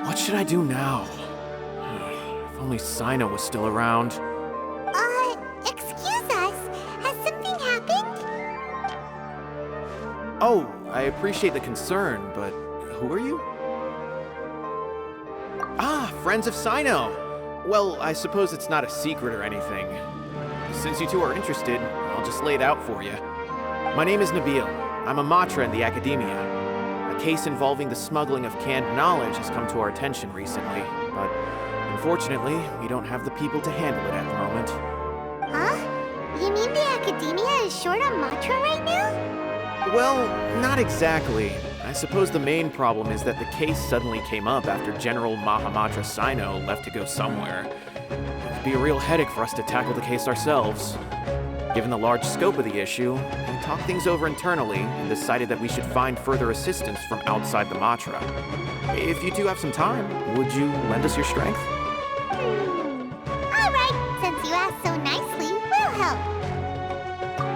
What should I do now? If only Cyno was still around. Excuse us. Has something happened? Oh, I appreciate the concern, but who are you? Ah, friends of Cyno! Well, I suppose it's not a secret or anything. Since you two are interested, I'll just lay it out for you. My name is Nabil. I'm a matra in the academia. A case involving the smuggling of canned knowledge has come to our attention recently, but unfortunately, we don't have the people to handle it at the moment. Huh? You mean the academia is short on matra right now? Well, not exactly. I suppose the main problem is that the case suddenly came up after General Mahamatra Cyno left to go somewhere. It'd be a real headache for us to tackle the case ourselves. Given the large scope of the issue, we talked things over internally and decided that we should find further assistance from outside the Matra. If you two have some time, would you lend us your strength? Alright, since you asked so nicely, we'll help.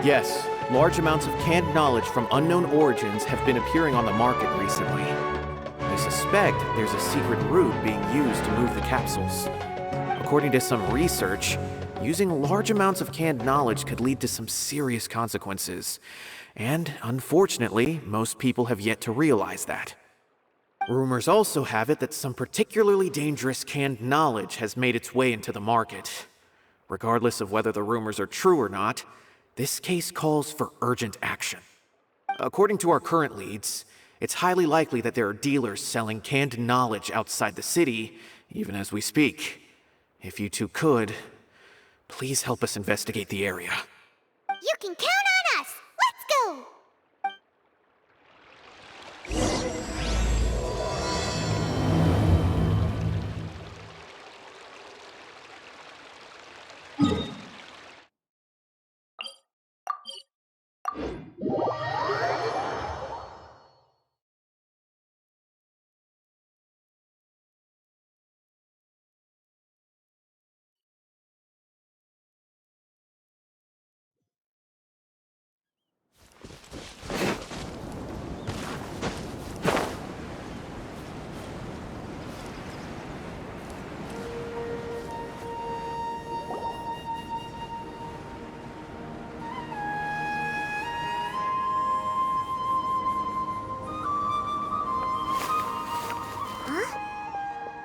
Yes, large amounts of canned knowledge from unknown origins have been appearing on the market recently. We suspect there's a secret route being used to move the capsules. According to some research, using large amounts of canned knowledge could lead to some serious consequences. And unfortunately, most people have yet to realize that. Rumors also have it that some particularly dangerous canned knowledge has made its way into the market. Regardless of whether the rumors are true or not, this case calls for urgent action. According to our current leads, it's highly likely that there are dealers selling canned knowledge outside the city, even as we speak. If you two could, please help us investigate the area. You can count on us! Let's go!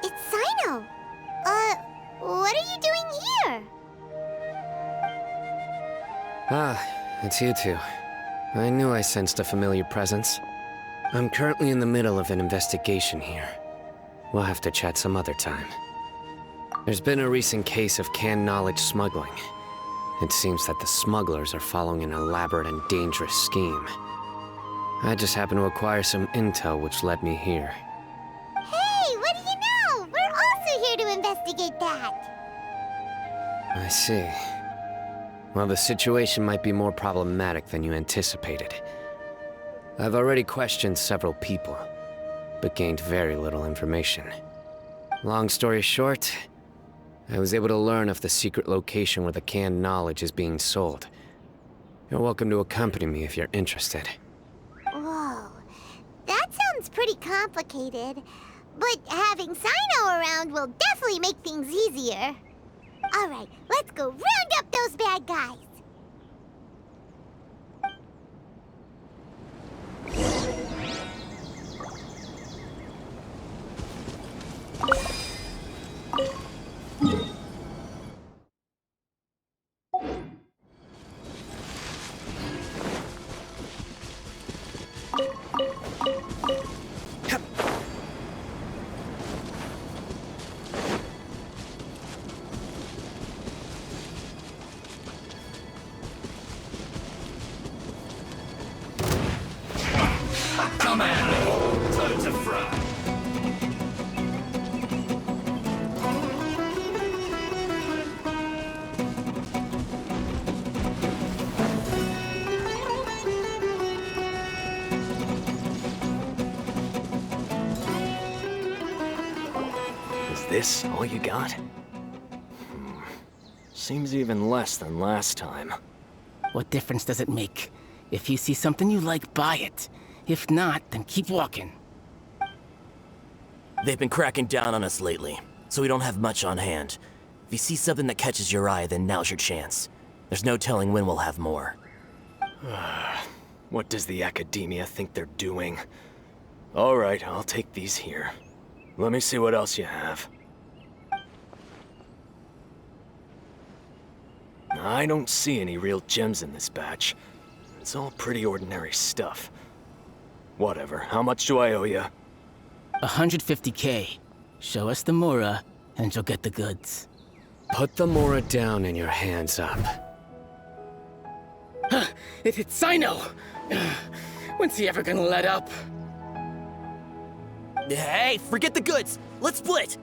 It's Cyno! What are you doing here? Ah, it's you two. I knew I sensed a familiar presence. I'm currently in the middle of an investigation here. We'll have to chat some other time. There's been a recent case of canned knowledge smuggling. It seems that the smugglers are following an elaborate and dangerous scheme. I just happened to acquire some intel which led me here. Hey, what do you know? We're also here to investigate that. I see. Well, the situation might be more problematic than you anticipated. I've already questioned several people, but gained very little information. Long story short, I was able to learn of the secret location where the canned knowledge is being sold. You're welcome to accompany me if you're interested. Whoa, that sounds pretty complicated. But having Cyno around will definitely make things easier. Alright, let's go round up those bad guys. Is this all you got? Seems even less than last time. What difference does it make? If you see something you like, buy it. If not, then keep walking. They've been cracking down on us lately, so we don't have much on hand. If you see something that catches your eye, then now's your chance. There's no telling when we'll have more. What does the Academia think they're doing? Alright, I'll take these here. Let me see what else you have. I don't see any real gems in this batch. It's all pretty ordinary stuff. Whatever, how much do I owe you? 150K. Show us the Mora, and you'll get the goods. Put the Mora down and your hands up. It's Cyno! When's he ever gonna let up? Hey, forget the goods! Let's split!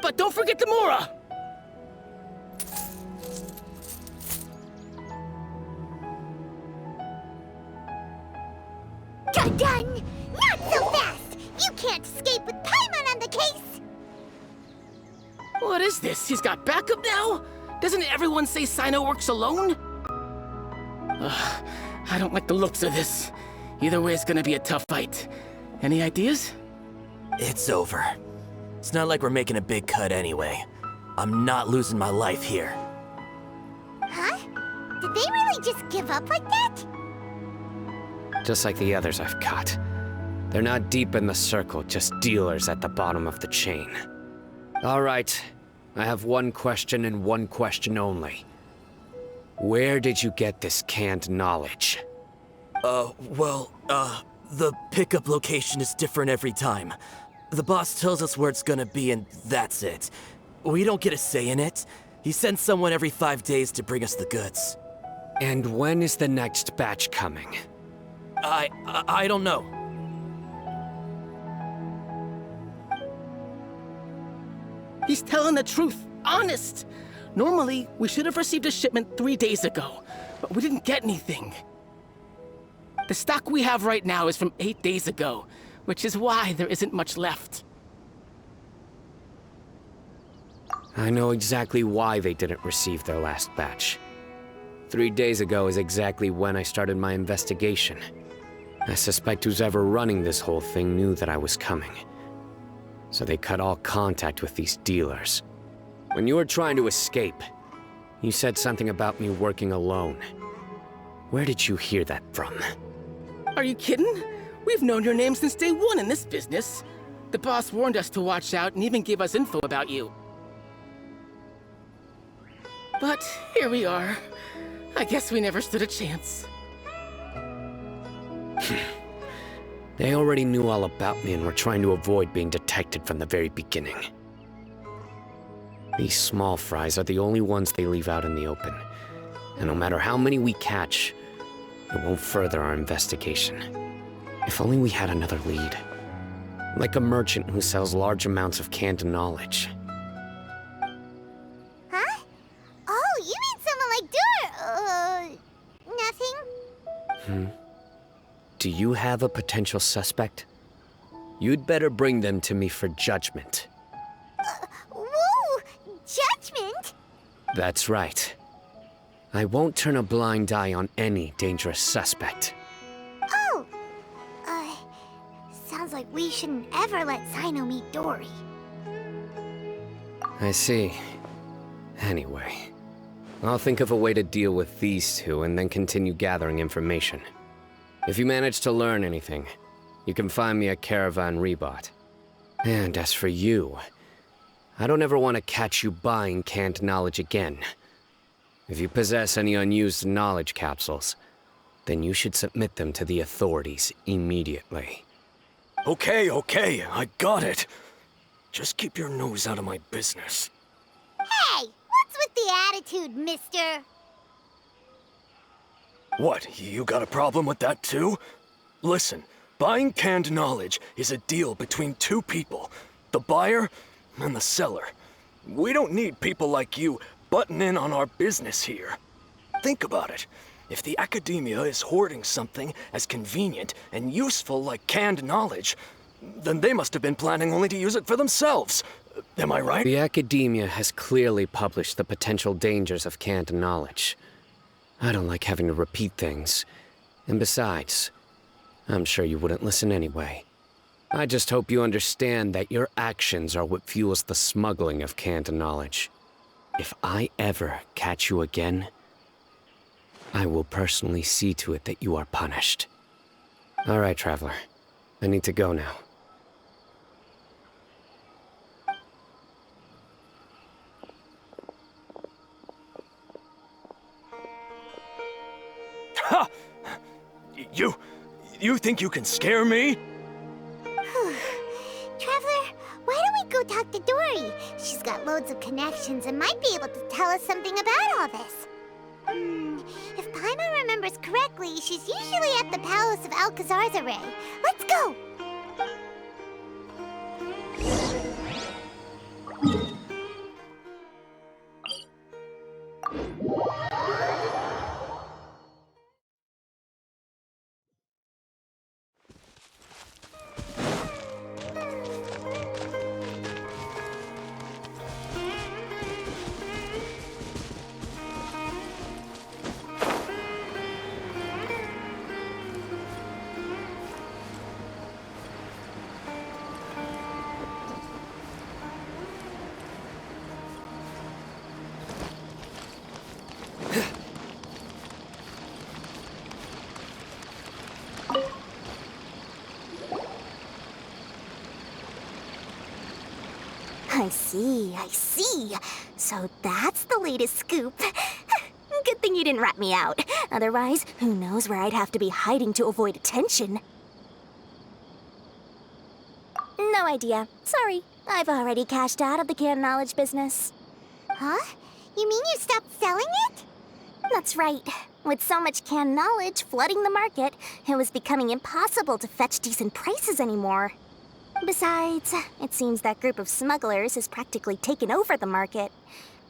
But don't forget the Mora! Done! Not so fast! You can't escape with Paimon on the case! What is this? He's got backup now? Doesn't everyone say Cyno works alone? I don't like the looks of this. Either way, it's gonna be a tough fight. Any ideas? It's over. It's not like we're making a big cut anyway. I'm not losing my life here. Huh? Did they really just give up like that? Just like the others I've caught. They're not deep in the circle, just dealers at the bottom of the chain. All right, I have one question and one question only. Where did you get this canned knowledge? The pickup location is different every time. The boss tells us where it's gonna be and that's it. We don't get a say in it. He sends someone every 5 days to bring us the goods. And when is the next batch coming? I don't know. He's telling the truth. Honest. Normally, we should have received a shipment 3 days ago, but we didn't get anything. The stock we have right now is from 8 days ago, which is why there isn't much left. I know exactly why they didn't receive their last batch. 3 days ago is exactly when I started my investigation. I suspect who's ever running this whole thing knew that I was coming. So they cut all contact with these dealers. When you were trying to escape, you said something about me working alone. Where did you hear that from? Are you kidding? We've known your name since day one in this business. The boss warned us to watch out and even gave us info about you. But here we are. I guess we never stood a chance. They already knew all about me and were trying to avoid being detected from the very beginning. These small fries are the only ones they leave out in the open. And no matter how many we catch, it won't further our investigation. If only we had another lead. Like a merchant who sells large amounts of canned knowledge. Huh? Oh, you mean someone like nothing? Do you have a potential suspect? You'd better bring them to me for judgment. Whoa! Judgment? That's right. I won't turn a blind eye on any dangerous suspect. Oh! Sounds like we shouldn't ever let Cyno meet Dory. I see. Anyway, I'll think of a way to deal with these two and then continue gathering information. If you manage to learn anything, you can find me at Caravan Rebot. And as for you, I don't ever want to catch you buying canned knowledge again. If you possess any unused knowledge capsules, then you should submit them to the authorities immediately. Okay, I got it. Just keep your nose out of my business. Hey! What's with the attitude, mister? What, you got a problem with that too? Listen, buying canned knowledge is a deal between two people, the buyer and the seller. We don't need people like you butting in on our business here. Think about it. If the Academia is hoarding something as convenient and useful like canned knowledge, then they must have been planning only to use it for themselves. Am I right? The Academia has clearly published the potential dangers of canned knowledge. I don't like having to repeat things. And besides, I'm sure you wouldn't listen anyway. I just hope you understand that your actions are what fuels the smuggling of canned knowledge. If I ever catch you again, I will personally see to it that you are punished. All right, Traveler. I need to go now. Ha! You think you can scare me? Traveler, why don't we go talk to Dory? She's got loads of connections and might be able to tell us something about all this. If Paimon remembers correctly, she's usually at the Palace of Alcazar's array. Let's go! I see. So that's the latest scoop. Good thing you didn't rat me out. Otherwise, who knows where I'd have to be hiding to avoid attention. No idea. Sorry. I've already cashed out of the canned knowledge business. Huh? You mean you stopped selling it? That's right. With so much canned knowledge flooding the market, it was becoming impossible to fetch decent prices anymore. Besides, it seems that group of smugglers has practically taken over the market.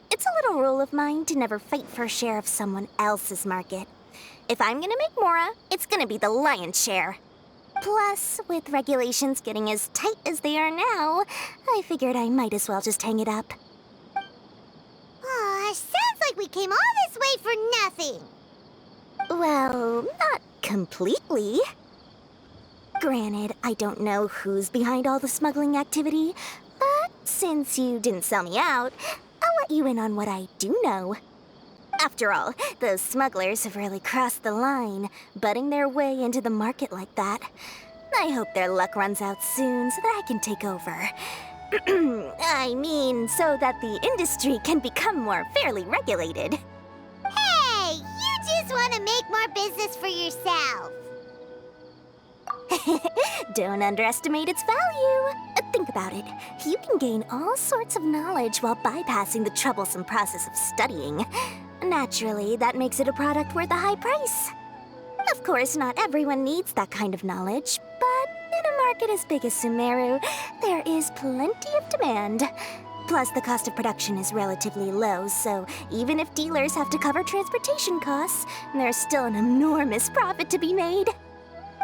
It's a little rule of mine to never fight for a share of someone else's market. If I'm gonna make Mora, it's gonna be the lion's share. Plus, with regulations getting as tight as they are now, I figured I might as well just hang it up. Aw, sounds like we came all this way for nothing. Well, not completely. Granted, I don't know who's behind all the smuggling activity, but since you didn't sell me out, I'll let you in on what I do know. After all, those smugglers have really crossed the line, butting their way into the market like that. I hope their luck runs out soon so that I can take over. I mean, so that the industry can become more fairly regulated. Hey, you just want to make more business for yourself. Don't underestimate its value. Think about it. You can gain all sorts of knowledge while bypassing the troublesome process of studying. Naturally, that makes it a product worth a high price. Of course, not everyone needs that kind of knowledge, but in a market as big as Sumeru, there is plenty of demand. Plus, the cost of production is relatively low, so even if dealers have to cover transportation costs, there's still an enormous profit to be made.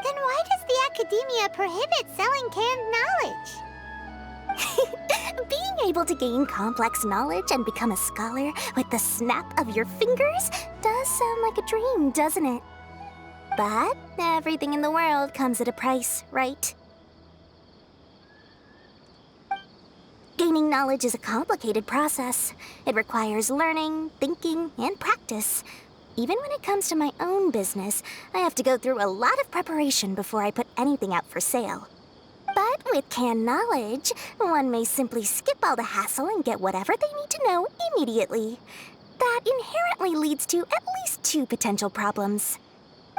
Then why does the academia prohibit selling canned knowledge? Being able to gain complex knowledge and become a scholar with the snap of your fingers does sound like a dream, doesn't it? But everything in the world comes at a price, right? Gaining knowledge is a complicated process. It requires learning, thinking, and practice. Even when it comes to my own business, I have to go through a lot of preparation before I put anything out for sale. But with canned knowledge, one may simply skip all the hassle and get whatever they need to know immediately. That inherently leads to at least two potential problems.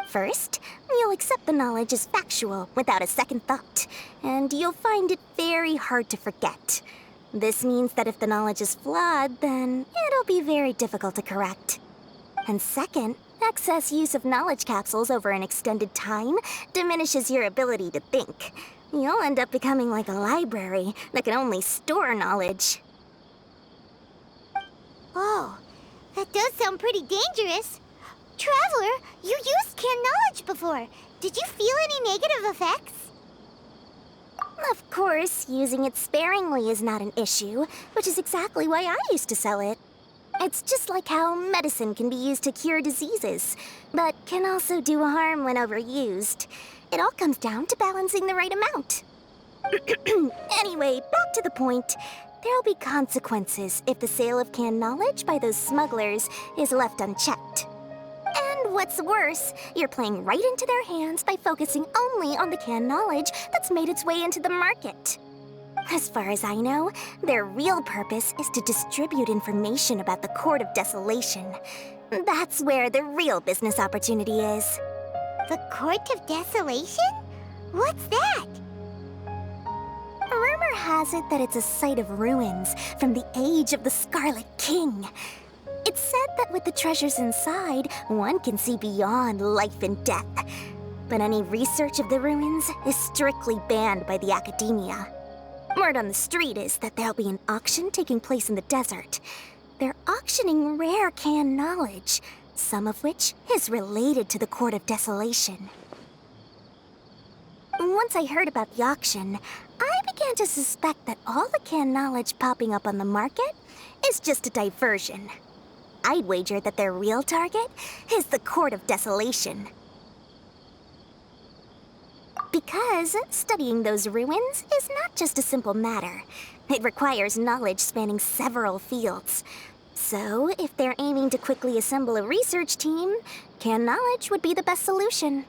First, you'll accept the knowledge as factual without a second thought, and you'll find it very hard to forget. This means that if the knowledge is flawed, then it'll be very difficult to correct. And second, excess use of knowledge capsules over an extended time diminishes your ability to think. You'll end up becoming like a library that can only store knowledge. Oh, that does sound pretty dangerous. Traveler, you used canned knowledge before. Did you feel any negative effects? Of course, using it sparingly is not an issue, which is exactly why I used to sell it. It's just like how medicine can be used to cure diseases, but can also do harm when overused. It all comes down to balancing the right amount. Anyway, back to the point. There'll be consequences if the sale of canned knowledge by those smugglers is left unchecked. And what's worse, you're playing right into their hands by focusing only on the canned knowledge that's made its way into the market. As far as I know, their real purpose is to distribute information about the Court of Desolation. That's where the real business opportunity is. The Court of Desolation? What's that? Rumor has it that it's a site of ruins from the age of the Scarlet King. It's said that with the treasures inside, one can see beyond life and death. But any research of the ruins is strictly banned by the academia. Word on the street is that there'll be an auction taking place in the desert. They're auctioning rare canned knowledge, some of which is related to the Court of Desolation. Once I heard about the auction, I began to suspect that all the canned knowledge popping up on the market is just a diversion. I'd wager that their real target is the Court of Desolation. Because studying those ruins is not just a simple matter. It requires knowledge spanning several fields. So, if they're aiming to quickly assemble a research team, canned knowledge would be the best solution.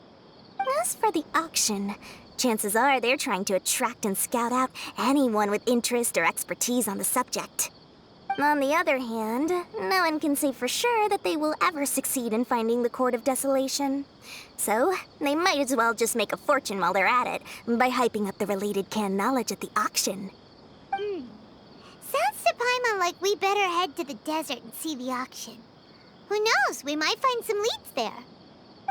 As for the auction, chances are they're trying to attract and scout out anyone with interest or expertise on the subject. On the other hand, no one can say for sure that they will ever succeed in finding the Court of Desolation. So, they might as well just make a fortune while they're at it by hyping up the related canned knowledge at the auction. Sounds to Paimon like we better head to the desert and see the auction. Who knows, we might find some leads there.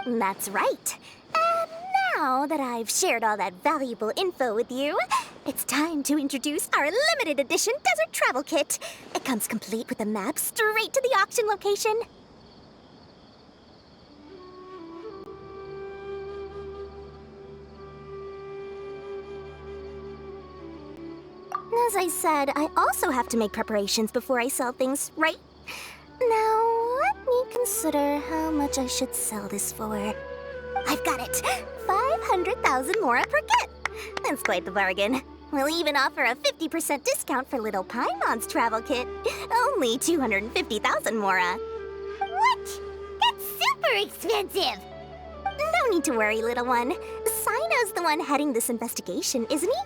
That's right. And now that I've shared all that valuable info with you, it's time to introduce our limited edition desert travel kit. It comes complete with a map straight to the auction location. As I said, I also have to make preparations before I sell things, right? Now, let me consider how much I should sell this for. I've got it! 500,000 mora per kit! That's quite the bargain. We'll even offer a 50% discount for little Paimon's travel kit. Only 250,000 mora. What? That's super expensive! No need to worry, little one. Cyno's the one heading this investigation, isn't he?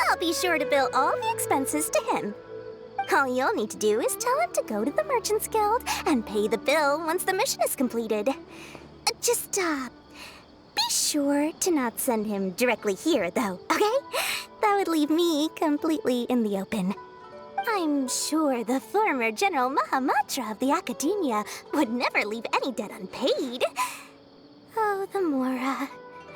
I'll be sure to bill all the expenses to him. All you'll need to do is tell him to go to the Merchants Guild and pay the bill once the mission is completed. Just, be sure to not send him directly here, though, okay? That would leave me completely in the open. I'm sure the former General Mahamatra of the Academia would never leave any debt unpaid. Oh, the Mora.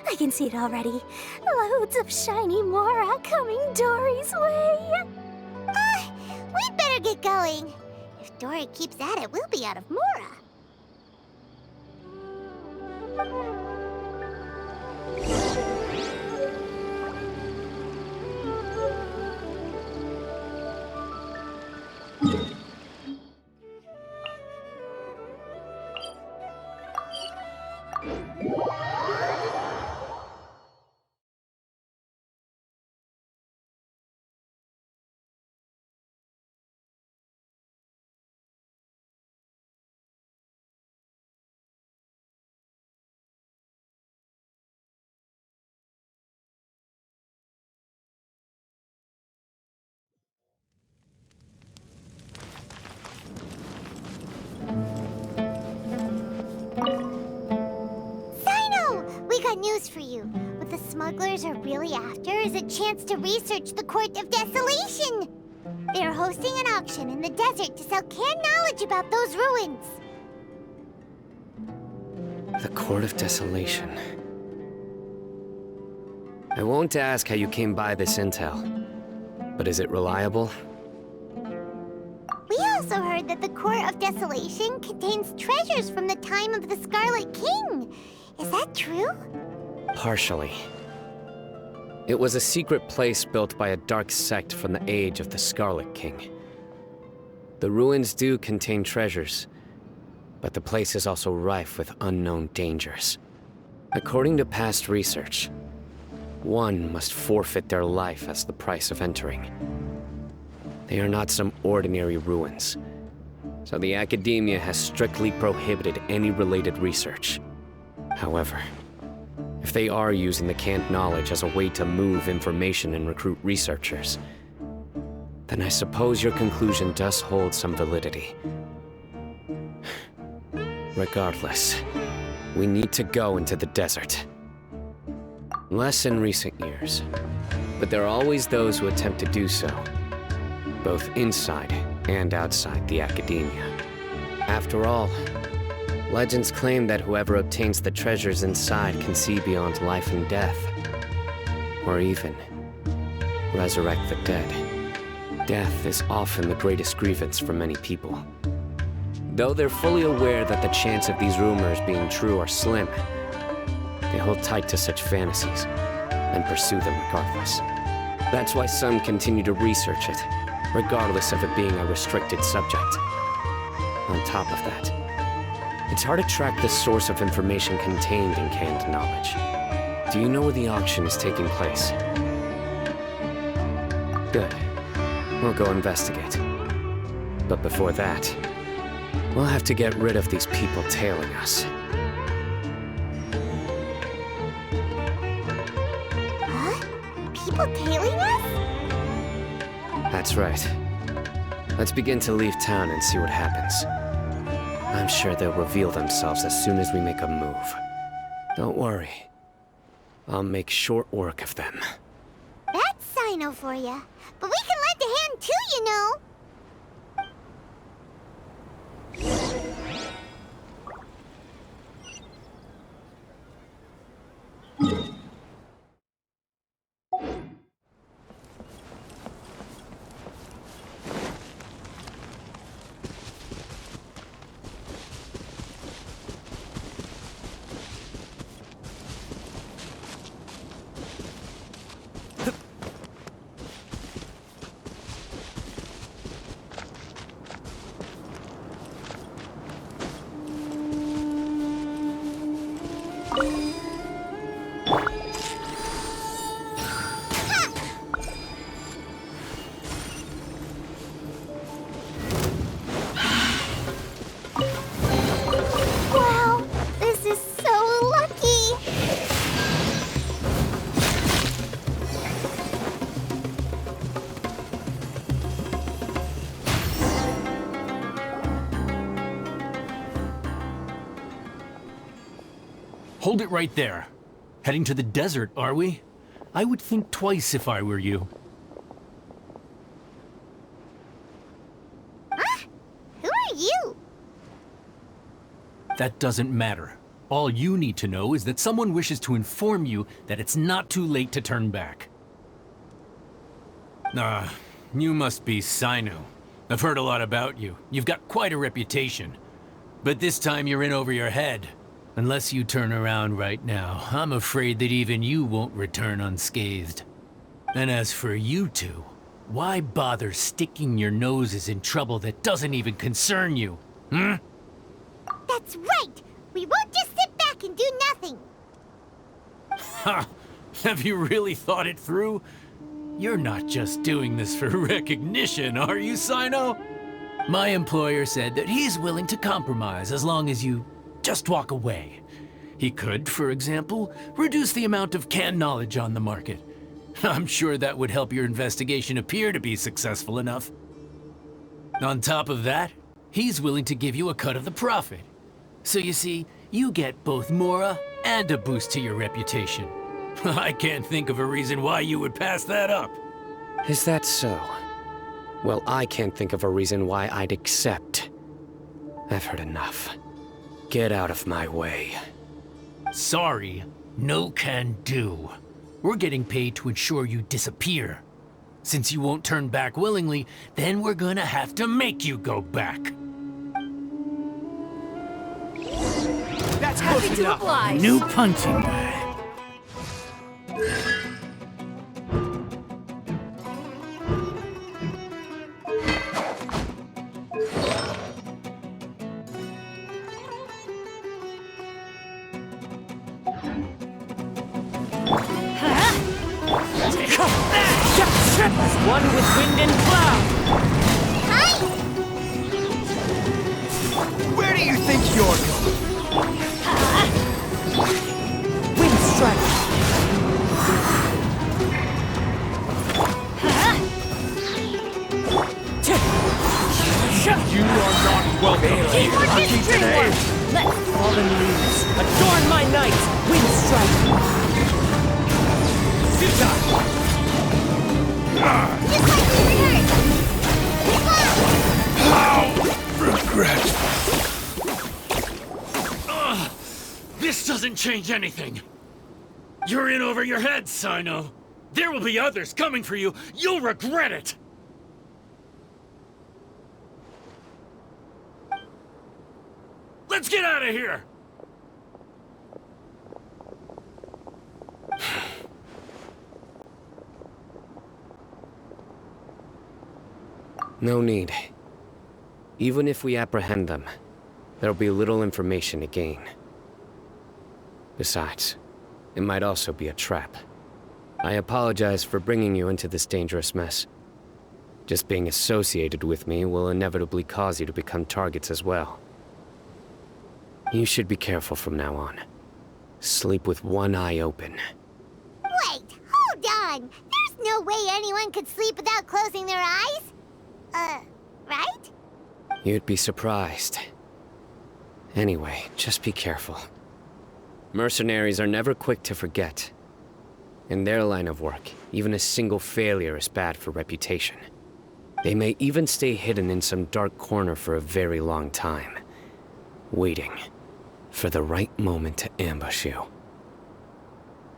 I can see it already. Loads of shiny Mora coming Dory's way. We'd better get going. If Dory keeps at it, we'll be out of Mora. News for you. What the smugglers are really after is a chance to research the Court of Desolation. They're hosting an auction in the desert to sell canned knowledge about those ruins. The Court of Desolation. I won't ask how you came by this intel, but is it reliable? We also heard that the Court of Desolation contains treasures from the time of the Scarlet King. Is that true? Partially. It was a secret place built by a dark sect from the age of the Scarlet King. The ruins do contain treasures, but the place is also rife with unknown dangers. According to past research, one must forfeit their life as the price of entering. They are not some ordinary ruins, so the academia has strictly prohibited any related research. However, if they are using the canned knowledge as a way to move information and recruit researchers, then I suppose your conclusion does hold some validity. Regardless, we need to go into the desert. Less in recent years, but there are always those who attempt to do so, both inside and outside the academia. After all, legends claim that whoever obtains the treasures inside can see beyond life and death, or even resurrect the dead. Death is often the greatest grievance for many people. Though they're fully aware that the chance of these rumors being true are slim, they hold tight to such fantasies and pursue them regardless. That's why some continue to research it, regardless of it being a restricted subject. On top of that, it's hard to track the source of information contained in canned knowledge. Do you know where the auction is taking place? Good. We'll go investigate. But before that, we'll have to get rid of these people tailing us. Huh? People tailing us? That's right. Let's begin to leave town and see what happens. I'm sure they'll reveal themselves as soon as we make a move. Don't worry. I'll make short work of them. That's Cyno for ya. But we can lend a hand too, you know. Wow, this is so lucky. Hold it right there. Heading to the desert, are we? I would think twice if I were you. Huh? Who are you? That doesn't matter. All you need to know is that someone wishes to inform you that it's not too late to turn back. You must be Cyno. I've heard a lot about you. You've got quite a reputation. But this time you're in over your head. Unless you turn around right now, I'm afraid that even you won't return unscathed. And as for you two, why bother sticking your noses in trouble that doesn't even concern you? Hmm? That's right. We won't just sit back and do nothing. Ha! Have you really thought it through? You're not just doing this for recognition, are you, Cyno? My employer said that he's willing to compromise as long as you just walk away. He could, for example, reduce the amount of canned knowledge on the market. I'm sure that would help your investigation appear to be successful enough. On top of that, he's willing to give you a cut of the profit. So you see, you get both Mora and a boost to your reputation. I can't think of a reason why you would pass that up. Is that so? Well, I can't think of a reason why I'd accept. I've heard enough. Get out of my way. Sorry, no can do. We're getting paid to ensure you disappear. Since you won't turn back willingly, then we're gonna have to make you go back. That's close enough. New punching bag. As one with wind and cloud. Hi! Where do you think you're going? Wind strike. You are not welcome here. Lucky today. Let fallen leaves adorn my night. Wind strike. Just like we heard! How regret. This doesn't change anything. You're in over your head, Cyno. There will be others coming for you. You'll regret it. Let's get out of here! No need. Even if we apprehend them, there'll be little information to gain. Besides, it might also be a trap. I apologize for bringing you into this dangerous mess. Just being associated with me will inevitably cause you to become targets as well. You should be careful from now on. Sleep with one eye open. Wait, hold on! There's no way anyone could sleep without closing their eyes? Right? You'd be surprised. Anyway, just be careful. Mercenaries are never quick to forget. In their line of work, even a single failure is bad for reputation. They may even stay hidden in some dark corner for a very long time, waiting for the right moment to ambush you.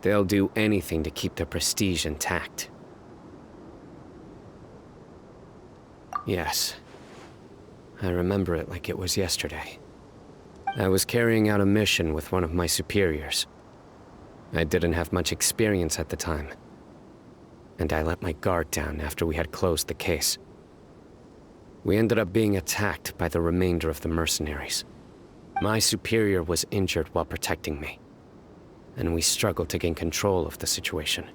They'll do anything to keep their prestige intact. Yes, I remember it like it was yesterday. I was carrying out a mission with one of my superiors. I didn't have much experience at the time, and I let my guard down after we had closed the case. We ended up being attacked by the remainder of the mercenaries. My superior was injured while protecting me, and we struggled to gain control of the situation.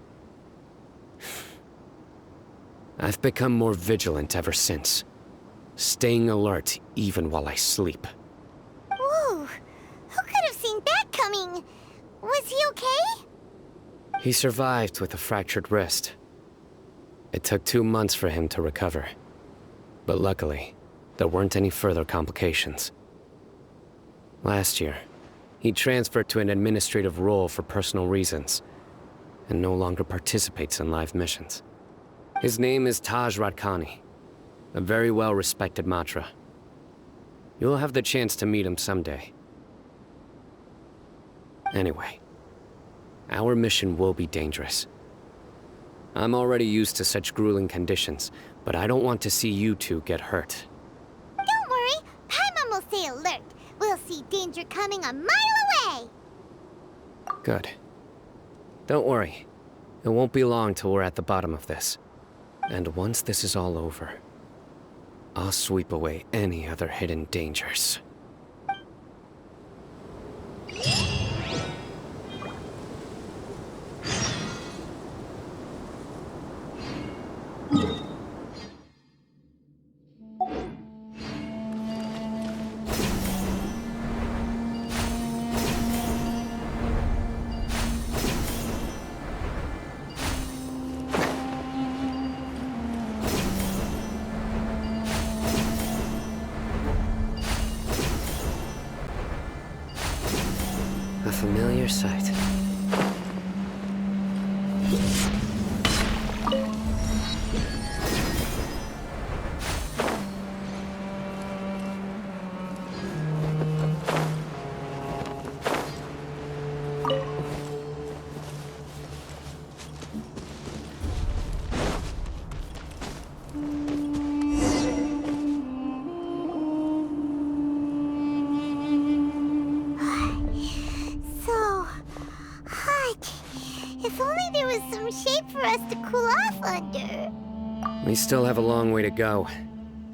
I've become more vigilant ever since, staying alert even while I sleep. Whoa! Who could have seen that coming? Was he okay? He survived with a fractured wrist. It took 2 months for him to recover, but luckily, there weren't any further complications. Last year, he transferred to an administrative role for personal reasons, and no longer participates in live missions. His name is Taj Radkani, a very well-respected Matra. You'll have the chance to meet him someday. Anyway, our mission will be dangerous. I'm already used to such grueling conditions, but I don't want to see you two get hurt. Don't worry, Paimon will stay alert. We'll see danger coming a mile away! Good. Don't worry. It won't be long till we're at the bottom of this. And once this is all over, I'll sweep away any other hidden dangers. A familiar sight. So hot. If only there was some shade for us to cool off under. We still have a long way to go,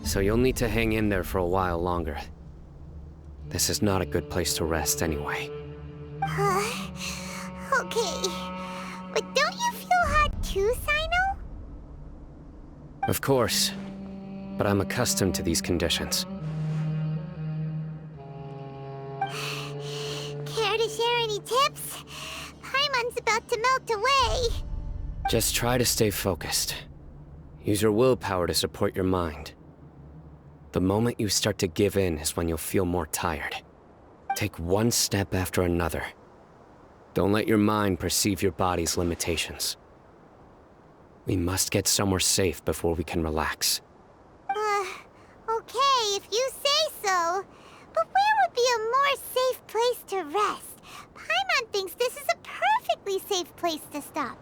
so you'll need to hang in there for a while longer. This is not a good place to rest anyway. Okay. But don't you feel hot too, Cyno? Of course, but I'm accustomed to these conditions. Care to share any tips? Paimon's about to melt away. Just try to stay focused. Use your willpower to support your mind. The moment you start to give in is when you'll feel more tired. Take one step after another. Don't let your mind perceive your body's limitations. We must get somewhere safe before we can relax. Okay, if you say so. But where would be a more safe place to rest? Paimon thinks this is a perfectly safe place to stop.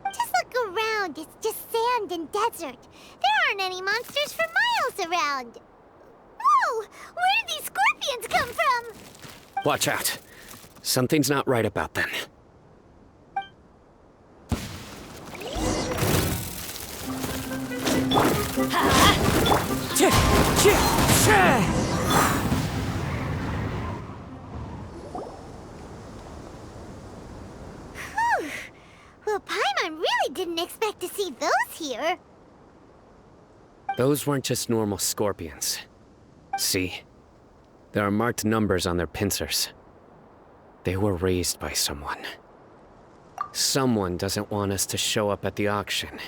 Just look around, it's just sand and desert. There aren't any monsters for miles around. Whoa! Where did these scorpions come from? Watch out. Something's not right about them. Whew. Well, Paimon really didn't expect to see those here. Those weren't just normal scorpions. See? There are marked numbers on their pincers. They were raised by someone. Someone doesn't want us to show up at the auction.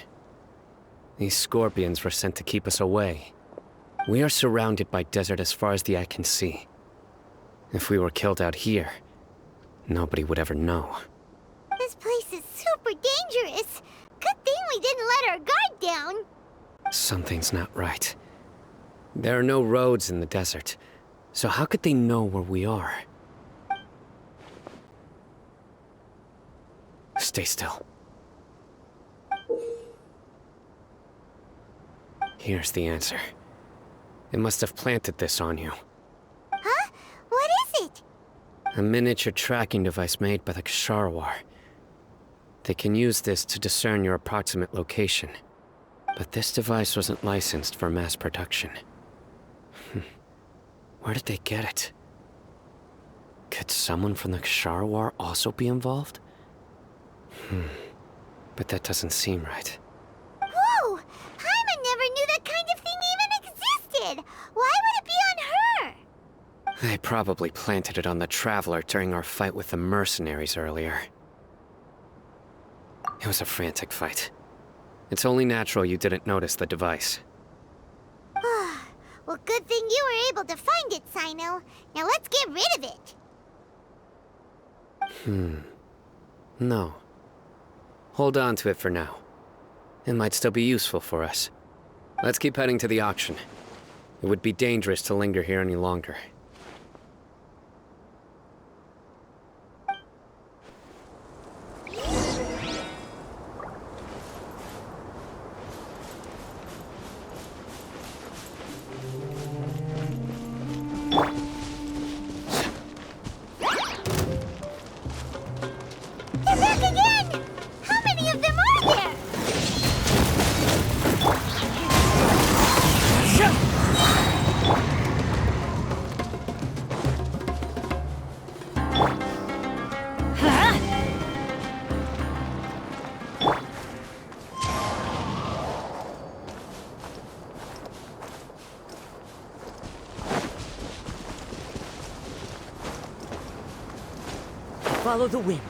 These scorpions were sent to keep us away. We are surrounded by desert as far as the eye can see. If we were killed out here, nobody would ever know. This place is super dangerous. Good thing we didn't let our guard down. Something's not right. There are no roads in the desert, so how could they know where we are? Stay still. Here's the answer. It must have planted this on you. Huh? What is it? A miniature tracking device made by the Ksharawar. They can use this to discern your approximate location. But this device wasn't licensed for mass production. Where did they get it? Could someone from the Ksharawar also be involved? But that doesn't seem right. Whoa! Paimon never knew that kind of thing even existed! Why would it be on her? They probably planted it on the Traveler during our fight with the mercenaries earlier. It was a frantic fight. It's only natural you didn't notice the device. Well, good thing you were able to find it, Cyno. Now let's get rid of it. No. Hold on to it for now. It might still be useful for us. Let's keep heading to the auction. It would be dangerous to linger here any longer. They're back again! How many of them are there? Follow the wind.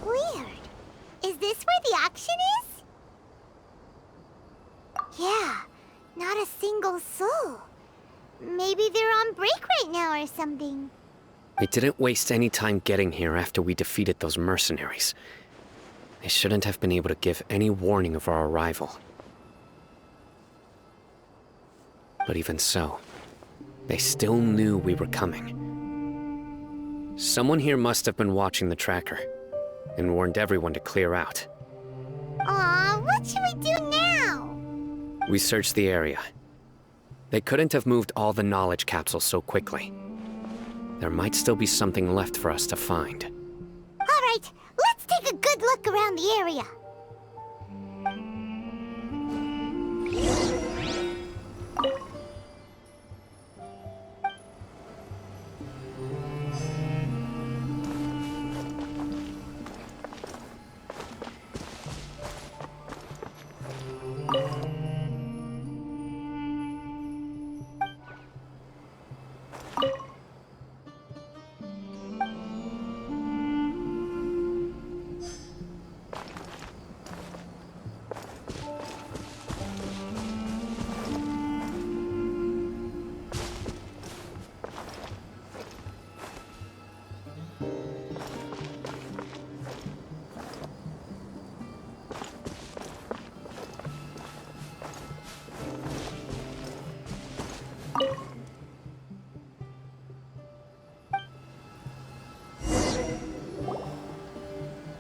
Weird. Is this where the auction is? Yeah, not a single soul. Maybe they're on break right now or something. We didn't waste any time getting here after we defeated those mercenaries. They shouldn't have been able to give any warning of our arrival. But even so, they still knew we were coming. Someone here must have been watching the tracker, and warned everyone to clear out. Aw, what should we do now? We searched the area. They couldn't have moved all the knowledge capsules so quickly. There might still be something left for us to find. All right, let's take a good look around the area.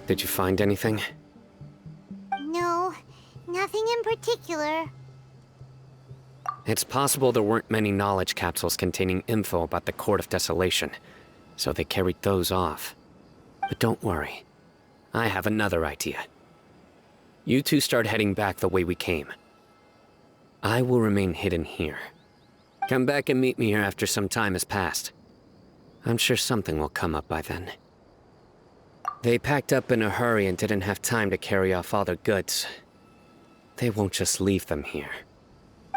Did you find anything? No, nothing in particular. It's possible there weren't many knowledge capsules containing info about the Court of Desolation, so they carried those off. But don't worry. I have another idea. You two start heading back the way we came. I will remain hidden here. Come back and meet me here after some time has passed. I'm sure something will come up by then. They packed up in a hurry and didn't have time to carry off all their goods. They won't just leave them here.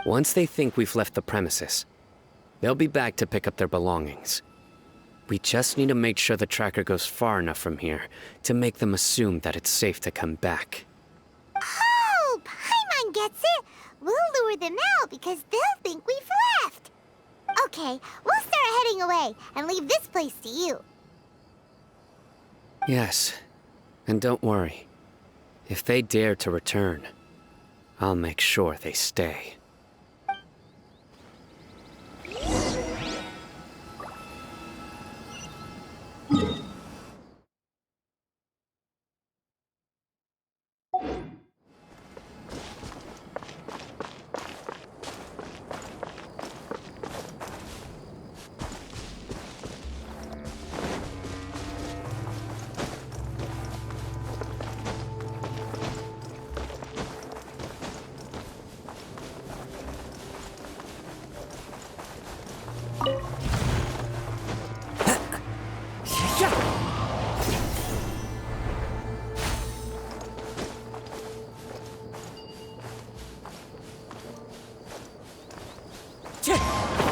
Once they think we've left the premises, they'll be back to pick up their belongings. We just need to make sure the tracker goes far enough from here to make them assume that it's safe to come back. Oh, Paimon gets it! We'll lure them out because they'll think we've left! Okay, we'll start heading away and leave this place to you. Yes, and don't worry. If they dare to return, I'll make sure they stay.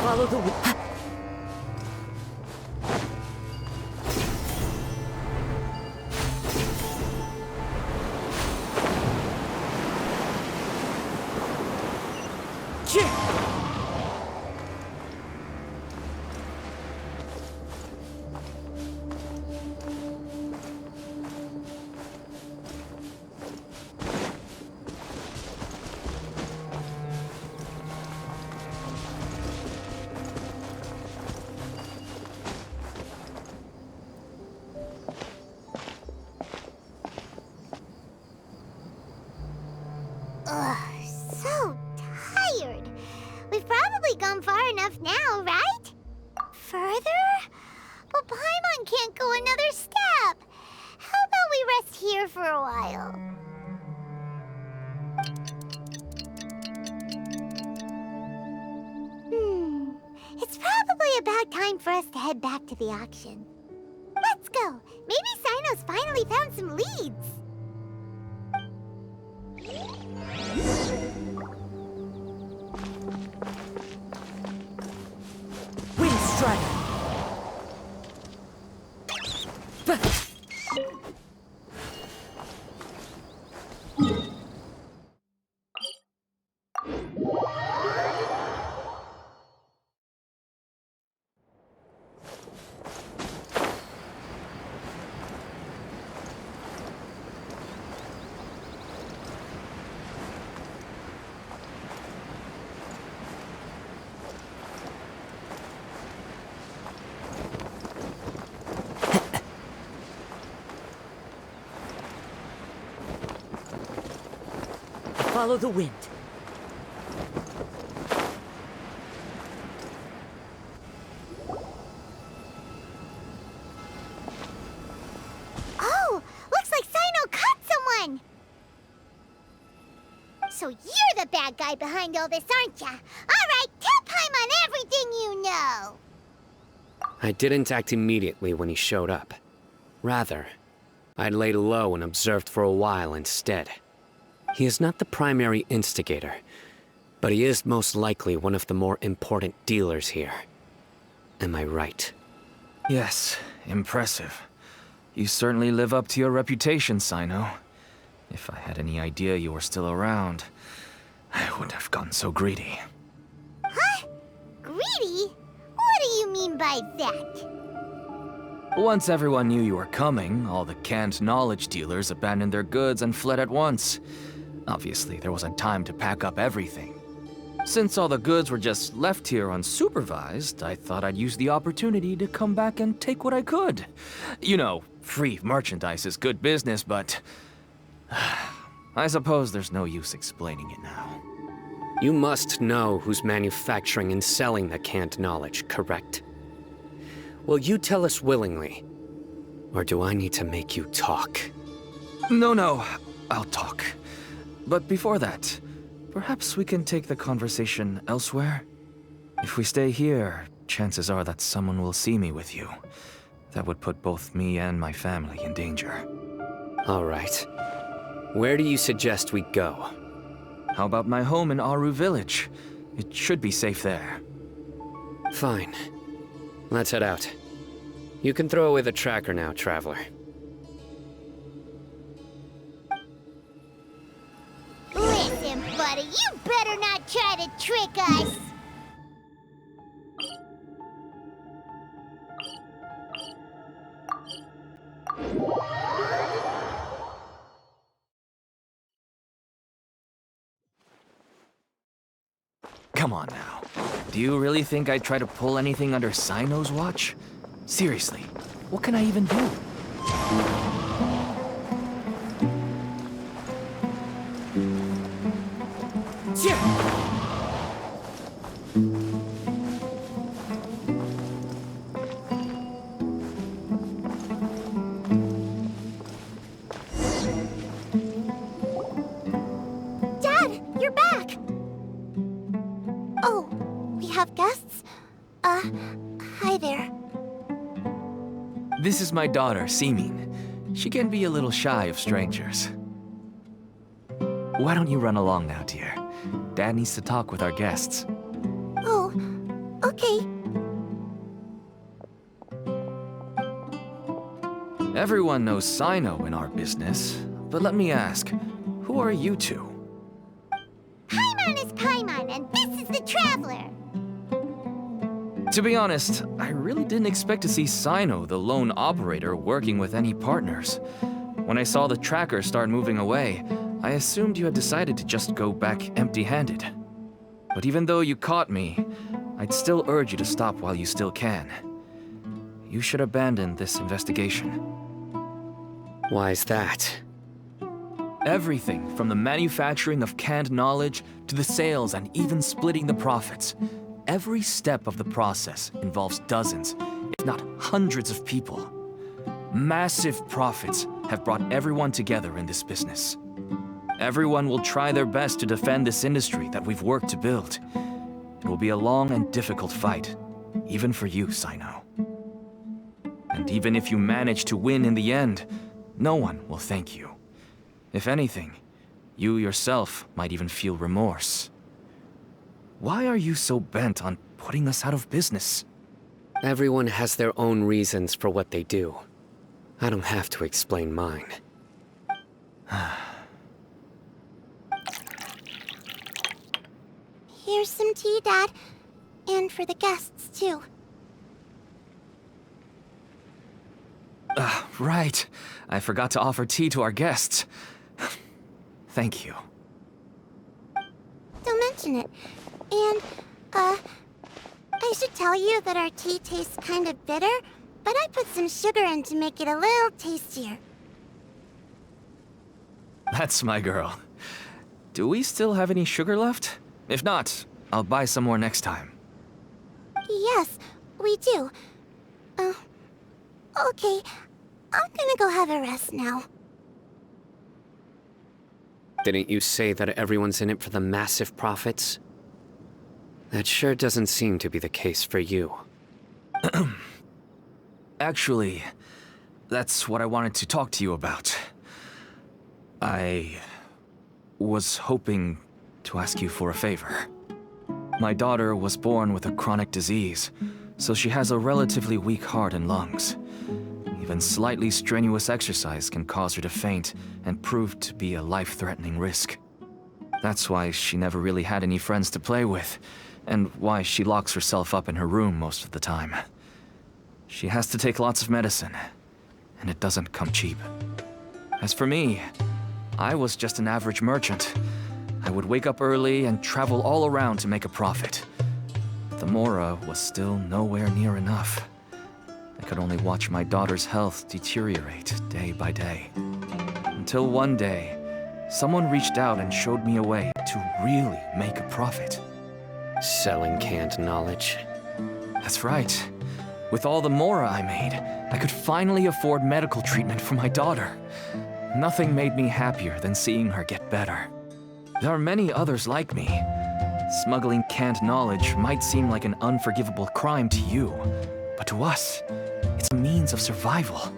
Follow the wind. Ugh, so tired. We've probably gone far enough now, right? Further? But Paimon can't go another step. How about we rest here for a while? It's probably about time for us to head back to the auction. Let's go. Maybe Cyno's finally found some leads. Wind strike. Follow the wind. Oh, looks like Cyno caught someone! So you're the bad guy behind all this, aren't ya? Alright, tell Paimon everything you know! I didn't act immediately when he showed up. Rather, I laid low and observed for a while instead. He is not the primary instigator, but he is most likely one of the more important dealers here. Am I right? Yes, impressive. You certainly live up to your reputation, Cyno. If I had any idea you were still around, I wouldn't have gotten so greedy. Huh? Greedy? What do you mean by that? Once everyone knew you were coming, all the canned knowledge dealers abandoned their goods and fled at once. Obviously, there wasn't time to pack up everything. Since all the goods were just left here unsupervised, I thought I'd use the opportunity to come back and take what I could. You know, free merchandise is good business, but I suppose there's no use explaining it now. You must know who's manufacturing and selling the canned knowledge, correct? Will you tell us willingly? Or do I need to make you talk? No, I'll talk. But before that, perhaps we can take the conversation elsewhere? If we stay here, chances are that someone will see me with you. That would put both me and my family in danger. All right. Where do you suggest we go? How about my home in Aru Village? It should be safe there. Fine. Let's head out. You can throw away the tracker now, traveler. Listen, buddy, you better not try to trick us. Come on now. Do you really think I'd try to pull anything under Cyno's watch? Seriously, what can I even do? Dad, you're back! Oh, we have guests? Hi there. This is my daughter, Simin. She can be a little shy of strangers. Why don't you run along now, dear? Dad needs to talk with our guests. Oh, okay. Everyone knows Cyno in our business, but let me ask, who are you two? Paimon is Paimon, and this is the Traveler. To be honest, I really didn't expect to see Cyno, the lone operator, working with any partners. When I saw the tracker start moving away, I assumed you had decided to just go back empty-handed. But even though you caught me, I'd still urge you to stop while you still can. You should abandon this investigation. Why is that? Everything from the manufacturing of canned knowledge to the sales and even splitting the profits. Every step of the process involves dozens, if not hundreds of people. Massive profits have brought everyone together in this business. Everyone will try their best to defend this industry that we've worked to build. It will be a long and difficult fight, even for you, Cyno. And even if you manage to win in the end, no one will thank you. If anything, you yourself might even feel remorse. Why are you so bent on putting us out of business? Everyone has their own reasons for what they do. I don't have to explain mine. Here's some tea, Dad. And for the guests, too. Right. I forgot to offer tea to our guests. Thank you. Don't mention it. And, I should tell you that our tea tastes kind of bitter, but I put some sugar in to make it a little tastier. That's my girl. Do we still have any sugar left? If not, I'll buy some more next time. Yes, we do. Okay. I'm gonna go have a rest now. Didn't you say that everyone's in it for the massive profits? That sure doesn't seem to be the case for you. Actually, that's what I wanted to talk to you about. I was hoping to ask you for a favor. My daughter was born with a chronic disease, so she has a relatively weak heart and lungs. Even slightly strenuous exercise can cause her to faint and prove to be a life-threatening risk. That's why she never really had any friends to play with, and why she locks herself up in her room most of the time. She has to take lots of medicine, and it doesn't come cheap. As for me, I was just an average merchant. I would wake up early and travel all around to make a profit. The Mora was still nowhere near enough. I could only watch my daughter's health deteriorate day by day. Until one day, someone reached out and showed me a way to really make a profit. Selling canned knowledge. That's right. With all the Mora I made, I could finally afford medical treatment for my daughter. Nothing made me happier than seeing her get better. There are many others like me. Smuggling canned knowledge might seem like an unforgivable crime to you, but to us, it's a means of survival.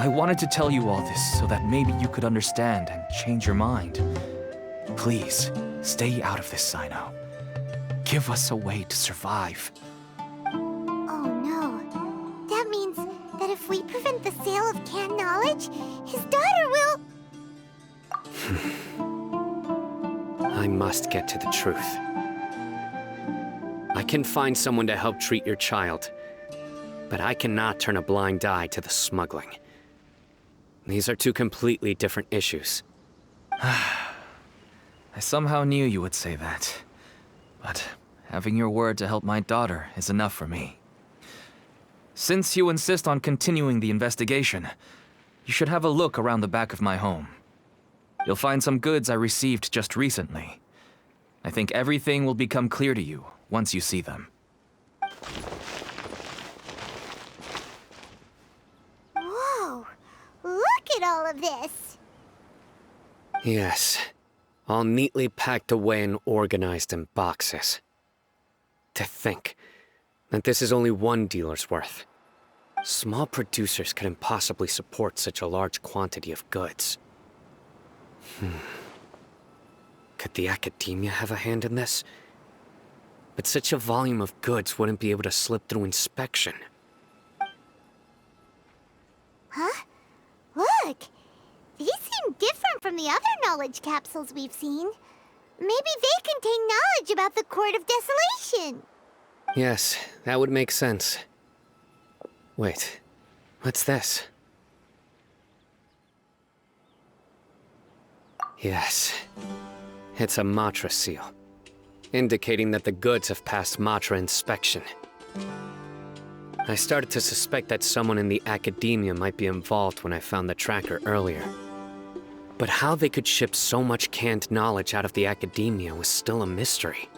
I wanted to tell you all this so that maybe you could understand and change your mind. Please, stay out of this, Cyno. Give us a way to survive. Oh no. That means that if we prevent the sale of canned knowledge, his daughter will... I must get to the truth. I can find someone to help treat your child, but I cannot turn a blind eye to the smuggling. These are two completely different issues. I somehow knew you would say that. But having your word to help my daughter is enough for me. Since you insist on continuing the investigation, you should have a look around the back of my home. You'll find some goods I received just recently. I think everything will become clear to you once you see them. Whoa! Look at all of this! Yes, all neatly packed away and organized in boxes. To think that this is only one dealer's worth. Small producers couldn't possibly support such a large quantity of goods. Could the academia have a hand in this? But such a volume of goods wouldn't be able to slip through inspection. Huh? Look! These seem different from the other knowledge capsules we've seen. Maybe they contain knowledge about the Court of Desolation. Yes, that would make sense. Wait, what's this? Yes, it's a Matra seal, indicating that the goods have passed Matra inspection. I started to suspect that someone in the academia might be involved when I found the tracker earlier. But how they could ship so much canned knowledge out of the academia was still a mystery.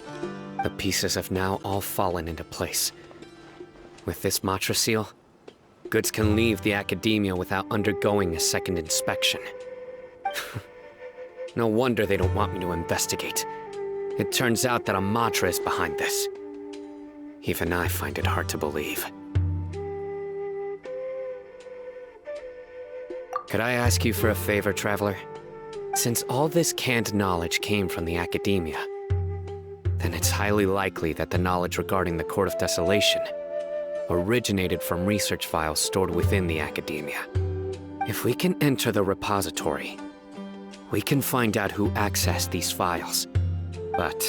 The pieces have now all fallen into place. With this Matra seal, goods can leave the academia without undergoing a second inspection. No wonder they don't want me to investigate. It turns out that a Matra is behind this. Even I find it hard to believe. Could I ask you for a favor, Traveler? Since all this canned knowledge came from the academia, then it's highly likely that the knowledge regarding the Court of Desolation originated from research files stored within the academia. If we can enter the repository, we can find out who accessed these files. But,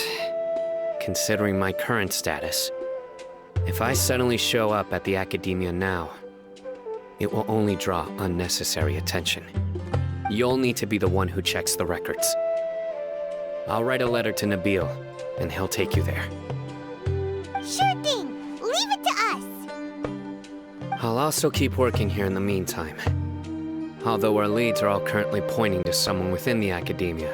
considering my current status, if I suddenly show up at the academia now, it will only draw unnecessary attention. You'll need to be the one who checks the records. I'll write a letter to Nabil, and he'll take you there. Sure thing! Leave it to us! I'll also keep working here in the meantime. Although our leads are all currently pointing to someone within the academia,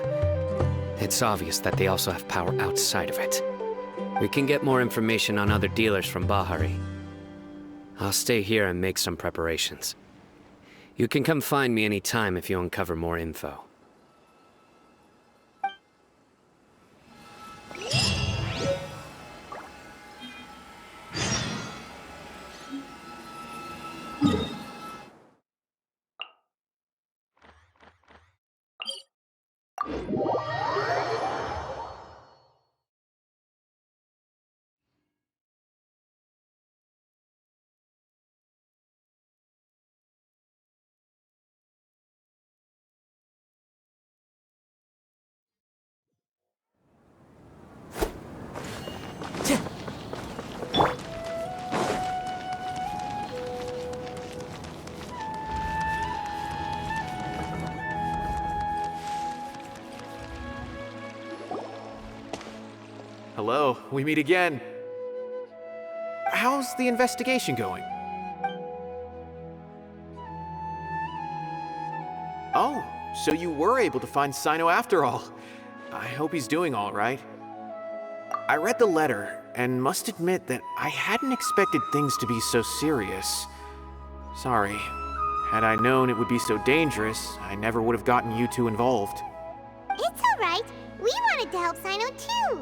it's obvious that they also have power outside of it. We can get more information on other dealers from Bahari. I'll stay here and make some preparations. You can come find me anytime if you uncover more info. Hello, we meet again. How's the investigation going? Oh, so you were able to find Cyno after all. I hope he's doing all right. I read the letter and must admit that I hadn't expected things to be so serious. Sorry. Had I known it would be so dangerous, I never would have gotten you two involved. It's all right. We wanted to help Cyno too.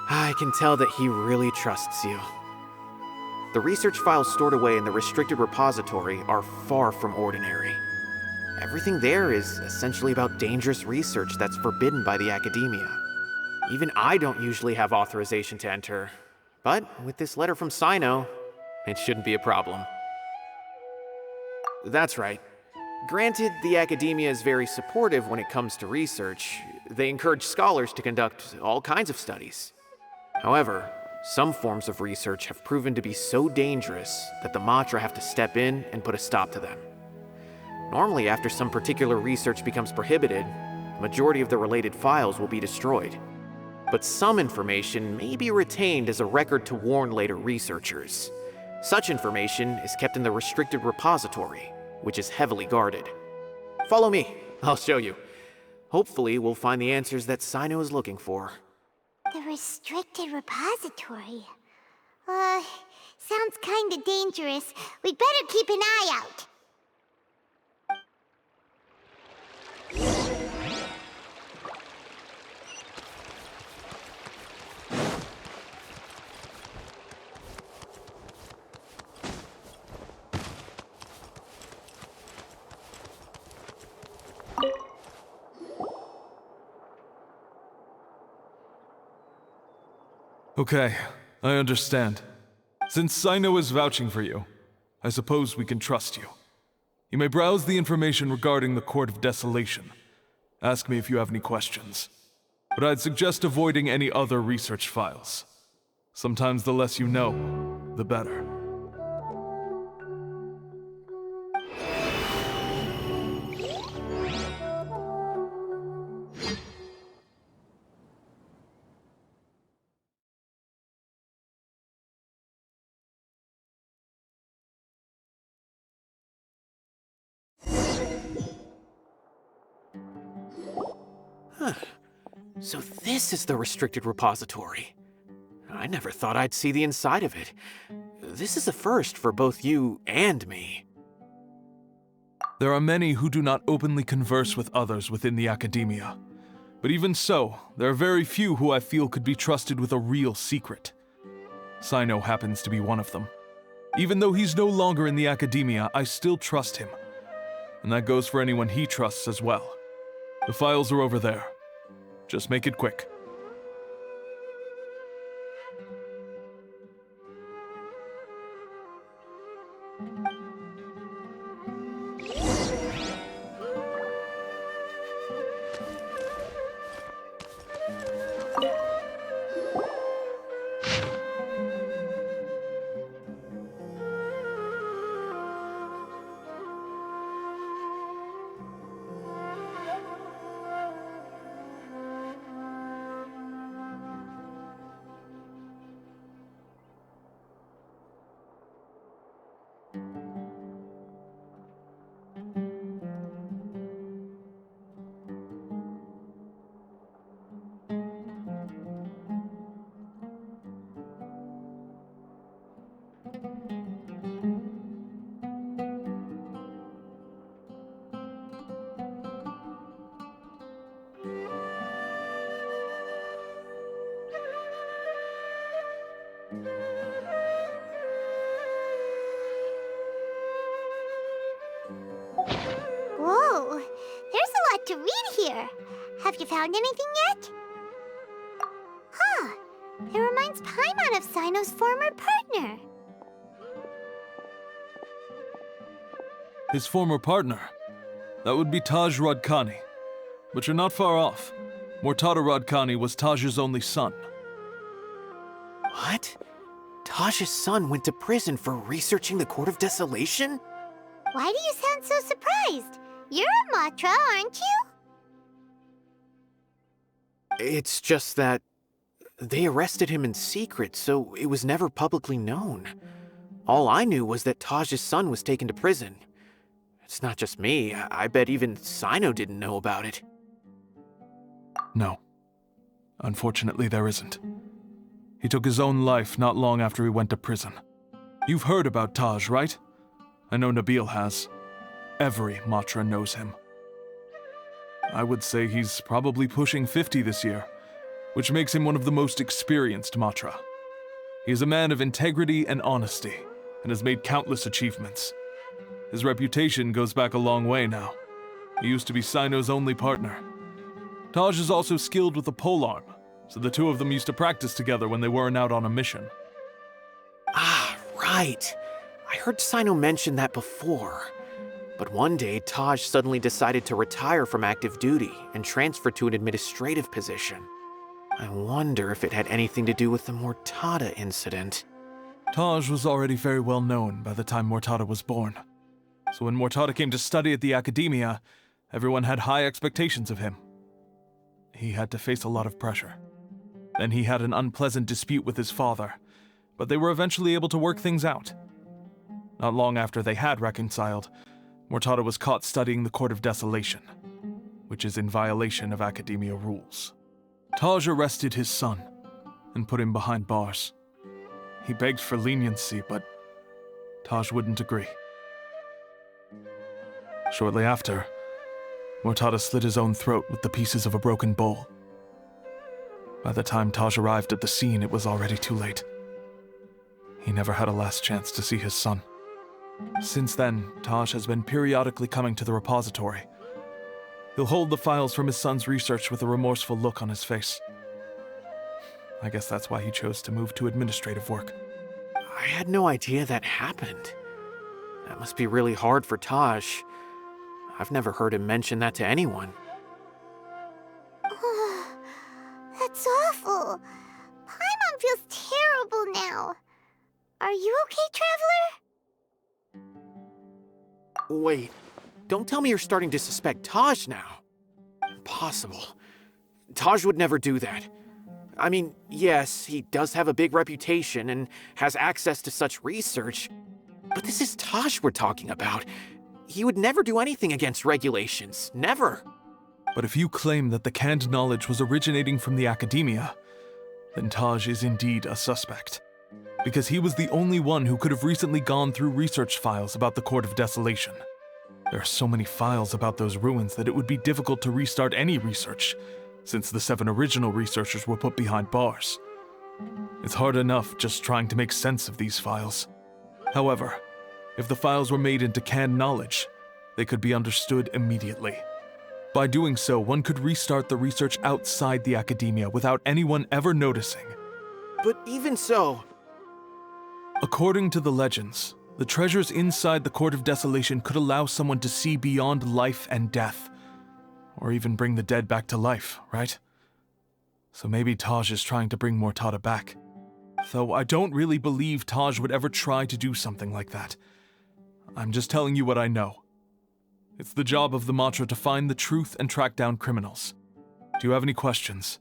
I can tell that he really trusts you. The research files stored away in the restricted repository are far from ordinary. Everything there is essentially about dangerous research that's forbidden by the academia. Even I don't usually have authorization to enter, but with this letter from Cyno, it shouldn't be a problem. That's right. Granted, the academia is very supportive when it comes to research. They encourage scholars to conduct all kinds of studies. However, some forms of research have proven to be so dangerous that the Matra have to step in and put a stop to them. Normally, after some particular research becomes prohibited, the majority of the related files will be destroyed. But some information may be retained as a record to warn later researchers. Such information is kept in the restricted repository, which is heavily guarded. Follow me, I'll show you. Hopefully, we'll find the answers that Cyno is looking for. The restricted repository. Sounds kinda dangerous. We'd better keep an eye out. Okay, I understand. Since Cyno is vouching for you, I suppose we can trust you. You may browse the information regarding the Court of Desolation. Ask me if you have any questions. But I'd suggest avoiding any other research files. Sometimes the less you know, the better. So this is the restricted repository. I never thought I'd see the inside of it. This is a first for both you and me. There are many who do not openly converse with others within the academia. But even so, there are very few who I feel could be trusted with a real secret. Cyno happens to be one of them. Even though he's no longer in the academia, I still trust him. And that goes for anyone he trusts as well. The files are over there. Just make it quick. Whoa, there's a lot to read here. Have you found anything yet? Huh, it reminds Paimon of Cyno's former partner. His former partner? That would be Taj Radkani. But you're not far off. Mortada Radkani was Taj's only son. What? Taj's son went to prison for researching the Court of Desolation? Why do you sound so surprised? You're a Matra, aren't you? It's just that they arrested him in secret, so it was never publicly known. All I knew was that Taj's son was taken to prison. It's not just me. I bet even Cyno didn't know about it. No. Unfortunately, there isn't. He took his own life not long after he went to prison. You've heard about Taj, right? I know Nabil has. Every Matra knows him. I would say he's probably pushing 50 this year, which makes him one of the most experienced Matra. He is a man of integrity and honesty, and has made countless achievements. His reputation goes back a long way now. He used to be Cyno's only partner. Taj is also skilled with the polearm, so the two of them used to practice together when they weren't out on a mission. Ah, right. I heard Cyno mention that before. But one day, Taj suddenly decided to retire from active duty and transfer to an administrative position. I wonder if it had anything to do with the Mortada incident. Taj was already very well known by the time Mortada was born. So when Mortada came to study at the Academia, everyone had high expectations of him. He had to face a lot of pressure. Then he had an unpleasant dispute with his father, but they were eventually able to work things out. Not long after they had reconciled, Mortada was caught studying the Court of Desolation, which is in violation of Academia rules. Taj arrested his son and put him behind bars. He begged for leniency, but Taj wouldn't agree. Shortly after, Mortada slit his own throat with the pieces of a broken bowl. By the time Taj arrived at the scene, it was already too late. He never had a last chance to see his son. Since then, Taj has been periodically coming to the repository. He'll hold the files from his son's research with a remorseful look on his face. I guess that's why he chose to move to administrative work. I had no idea that happened. That must be really hard for Taj. I've never heard him mention that to anyone. That's awful. Paimon feels terrible now. Are you okay, Traveler? Wait, don't tell me you're starting to suspect Taj now. Impossible. Taj would never do that. I mean, yes, he does have a big reputation and has access to such research, but this is Taj we're talking about. He would never do anything against regulations. Never. But if you claim that the canned knowledge was originating from the Academia, then Taj is indeed a suspect. Because he was the only one who could have recently gone through research files about the Court of Desolation. There are so many files about those ruins that it would be difficult to restart any research, since the 7 original researchers were put behind bars. It's hard enough just trying to make sense of these files. However, if the files were made into canned knowledge, they could be understood immediately. By doing so, one could restart the research outside the Academia without anyone ever noticing. But even so... According to the legends, the treasures inside the Court of Desolation could allow someone to see beyond life and death, or even bring the dead back to life, right? So maybe Taj is trying to bring Mortada back. Though I don't really believe Taj would ever try to do something like that. I'm just telling you what I know. It's the job of the Matra to find the truth and track down criminals. Do you have any questions?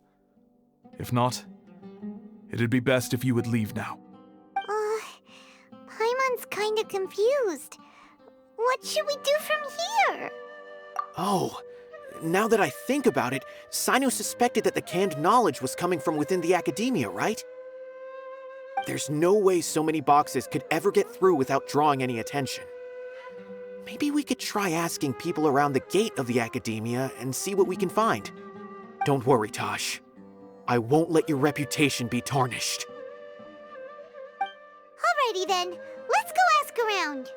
If not, it'd be best if you would leave now. Paimon's kinda confused. What should we do from here? Oh, now that I think about it, Cyno suspected that the canned knowledge was coming from within the Academia, right? There's no way so many boxes could ever get through without drawing any attention. Maybe we could try asking people around the gate of the Academia and see what we can find. Don't worry, Taj. I won't let your reputation be tarnished. Alrighty then, let's go ask around.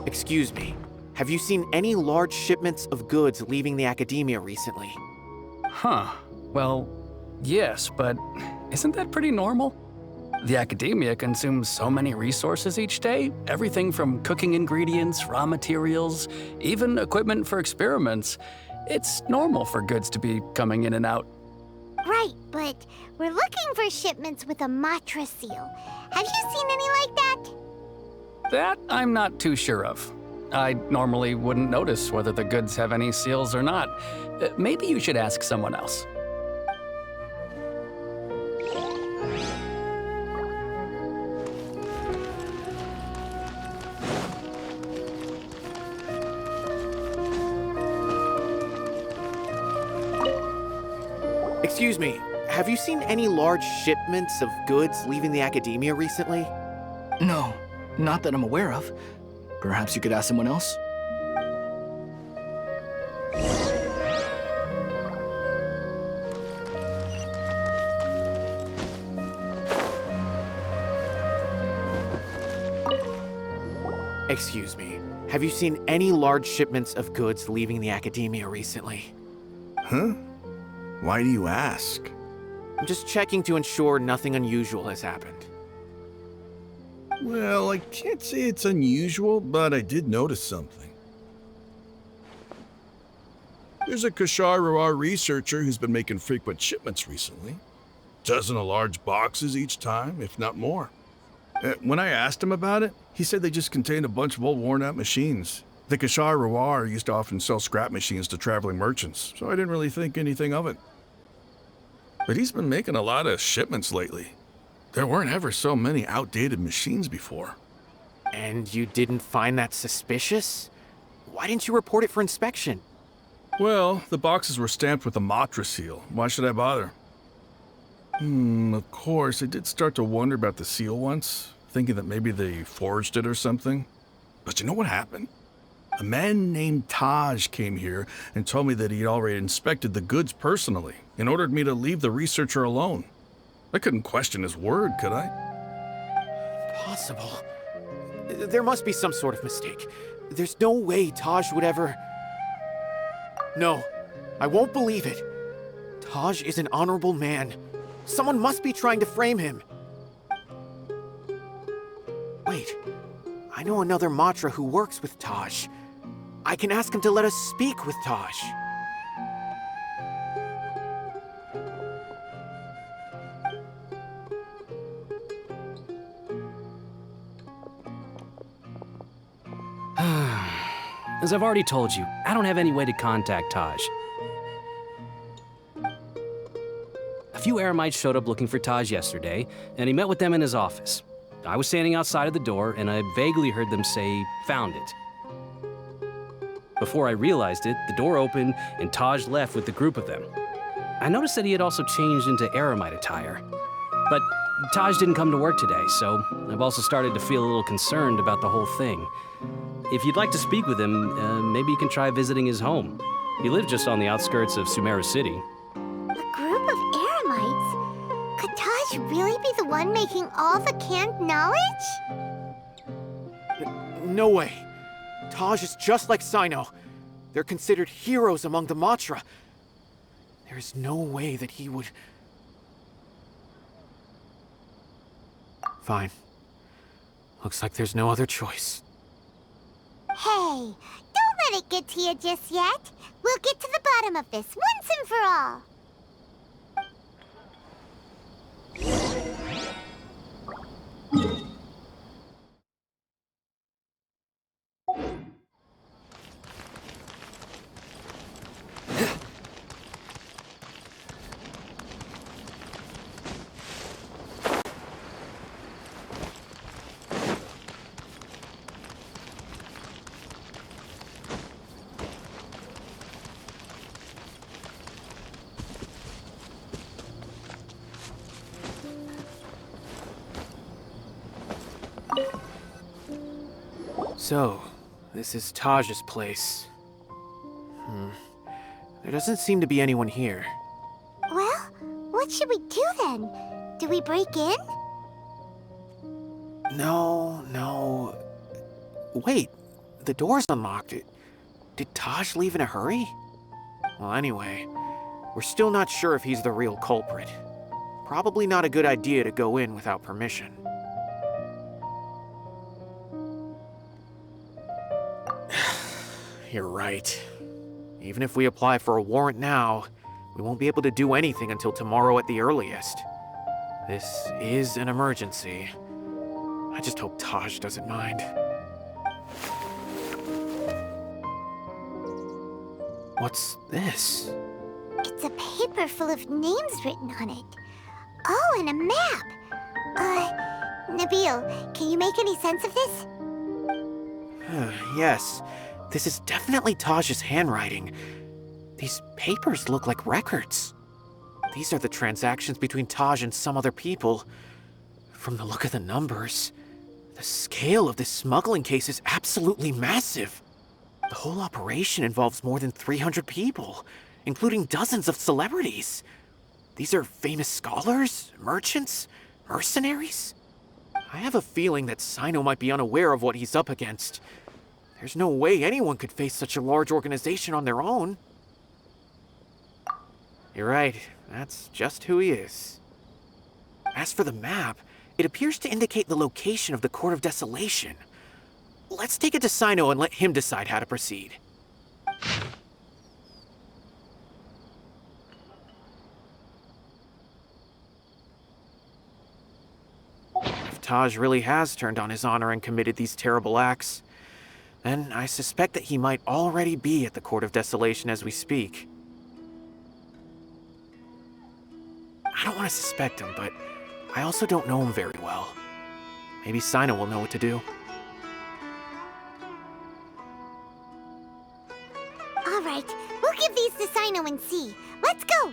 Excuse me, have you seen any large shipments of goods leaving the academia recently? Huh. Well, yes, but isn't that pretty normal? The academia consumes so many resources each day, everything from cooking ingredients, raw materials, even equipment for experiments. It's normal for goods to be coming in and out. Right, but we're looking for shipments with a Matra seal. Have you seen any like that? That I'm not too sure of. I normally wouldn't notice whether the goods have any seals or not. Maybe you should ask someone else. Excuse me, have you seen any large shipments of goods leaving the academia recently? No, not that I'm aware of. Perhaps you could ask someone else? Excuse me, have you seen any large shipments of goods leaving the academia recently? Huh? Why do you ask? I'm just checking to ensure nothing unusual has happened. Well, I can't say it's unusual, but I did notice something. There's a Kashar researcher who's been making frequent shipments recently. Dozen of large boxes each time, if not more. When I asked him about it, he said they just contained a bunch of old worn-out machines. The Kashar used to often sell scrap machines to traveling merchants, so I didn't really think anything of it. But he's been making a lot of shipments lately. There weren't ever so many outdated machines before. And you didn't find that suspicious? Why didn't you report it for inspection? Well, the boxes were stamped with a Matra seal. Why should I bother? Of course, I did start to wonder about the seal once, thinking that maybe they forged it or something. But you know what happened? A man named Taj came here and told me that he'd already inspected the goods personally and ordered me to leave the researcher alone. I couldn't question his word, could I? Impossible. There must be some sort of mistake. There's no way Taj would ever... No, I won't believe it. Taj is an honorable man. Someone must be trying to frame him. Wait, I know another Matra who works with Taj. I can ask him to let us speak with Taj. As I've already told you, I don't have any way to contact Taj. A few Eremites showed up looking for Taj yesterday, and he met with them in his office. I was standing outside of the door, and I vaguely heard them say, "Found it." Before I realized it, the door opened, and Taj left with the group of them. I noticed that he had also changed into Eremite attire. But Taj didn't come to work today, so I've also started to feel a little concerned about the whole thing. If you'd like to speak with him, maybe you can try visiting his home. He lives just on the outskirts of Sumeru City. A group of Eremites? Could Taj really be the one making all the canned knowledge? No way. Taj is just like Cyno. They're considered heroes among the Matra. There is no way that he would... Fine. Looks like there's no other choice. Hey, don't let it get to you just yet. We'll get to the bottom of this once and for all. So, this is Taj's place. There doesn't seem to be anyone here. Well, what should we do then? Do we break in? No. Wait, the door's unlocked. Did Taj leave in a hurry? Well, anyway, we're still not sure if he's the real culprit. Probably not a good idea to go in without permission. You're right. Even if we apply for a warrant now, we won't be able to do anything until tomorrow at the earliest. This is an emergency. I just hope Taj doesn't mind. What's this? It's a paper full of names written on it. Oh, and a map. Nabil, can you make any sense of this? Yes, this is definitely Taj's handwriting. These papers look like records. These are the transactions between Taj and some other people. From the look of the numbers, the scale of this smuggling case is absolutely massive. The whole operation involves more than 300 people, including dozens of celebrities. These are famous scholars, merchants, mercenaries. I have a feeling that Cyno might be unaware of what he's up against. There's no way anyone could face such a large organization on their own. You're right, that's just who he is. As for the map, it appears to indicate the location of the Court of Desolation. Let's take it to Cyno and let him decide how to proceed. If Taj really has turned on his honor and committed these terrible acts, then I suspect that he might already be at the Court of Desolation as we speak. I don't want to suspect him, but I also don't know him very well. Maybe Cyno will know what to do. All right, we'll give these to Cyno and see. Let's go!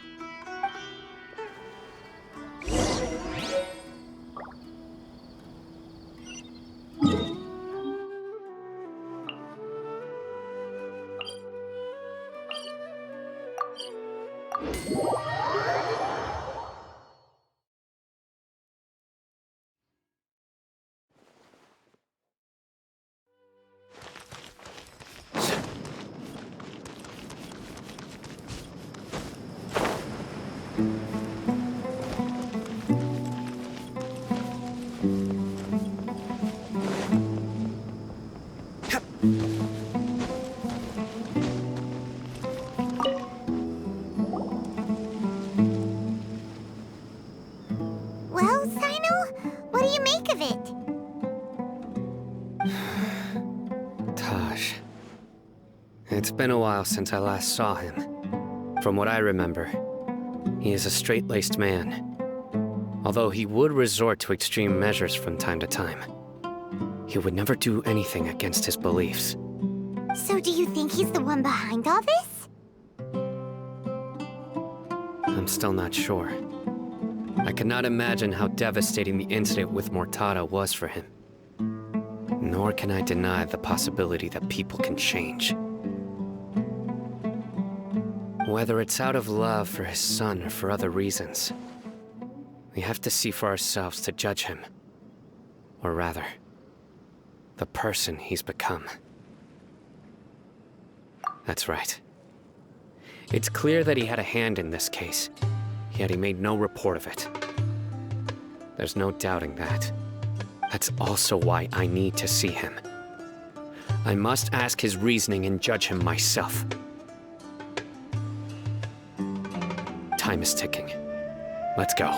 Well, Cyno, what do you make of it? Taj. It's been a while since I last saw him. From what I remember, he is a straight-laced man. Although he would resort to extreme measures from time to time, he would never do anything against his beliefs. So do you think he's the one behind all this? I'm still not sure. I cannot imagine how devastating the incident with Mortada was for him. Nor can I deny the possibility that people can change. Whether it's out of love for his son or for other reasons, we have to see for ourselves to judge him. Or rather, the person he's become. That's right. It's clear that he had a hand in this case, yet he made no report of it. There's no doubting that. That's also why I need to see him. I must ask his reasoning and judge him myself. Time is ticking. Let's go.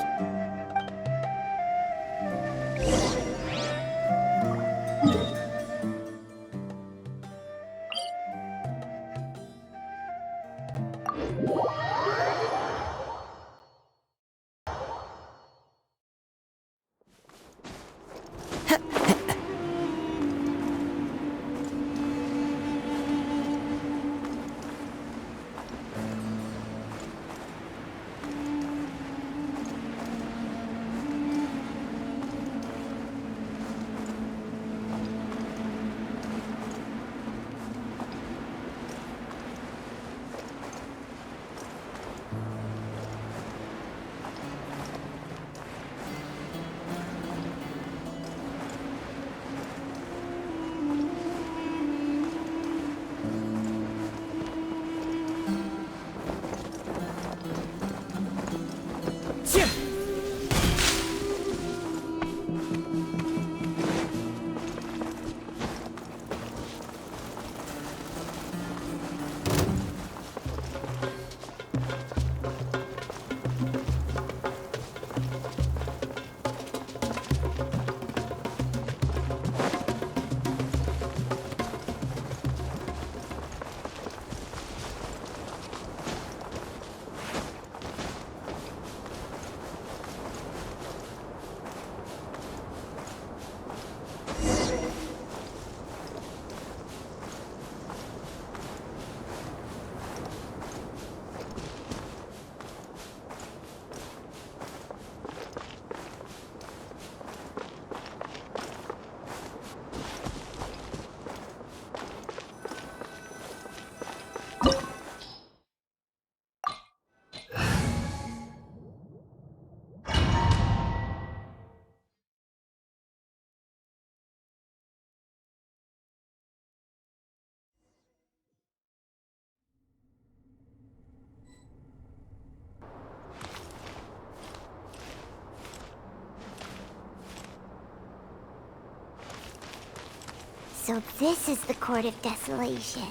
So this is the Court of Desolation.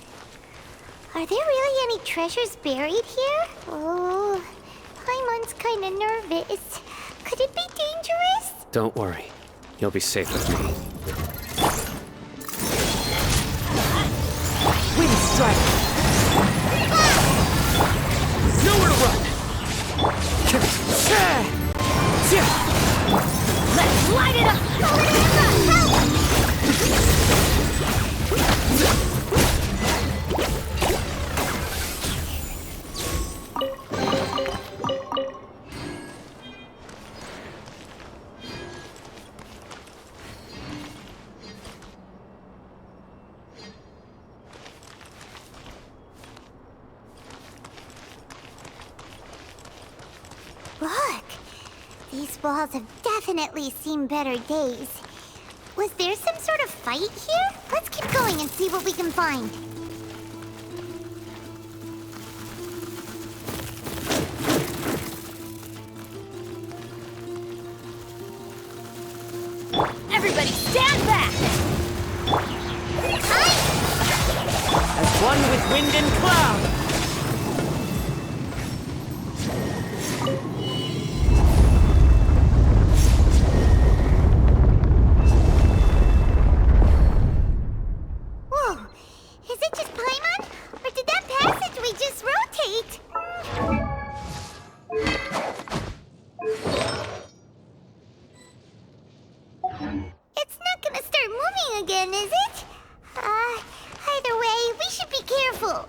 Are there really any treasures buried here? Oh, Paimon's kinda nervous. Could it be dangerous? Don't worry. You'll be safe with me. Wind strike! Nowhere to run! Let's light it up! Look! These walls have definitely seen better days. Was there some sort of fight here? Let's keep going and see what we can find. Everybody stand back! As one with wind and cloud! Whoa! Is it just Paimon? Or did that passageway just rotate? It's not gonna start moving again, is it? Either way, we should be careful.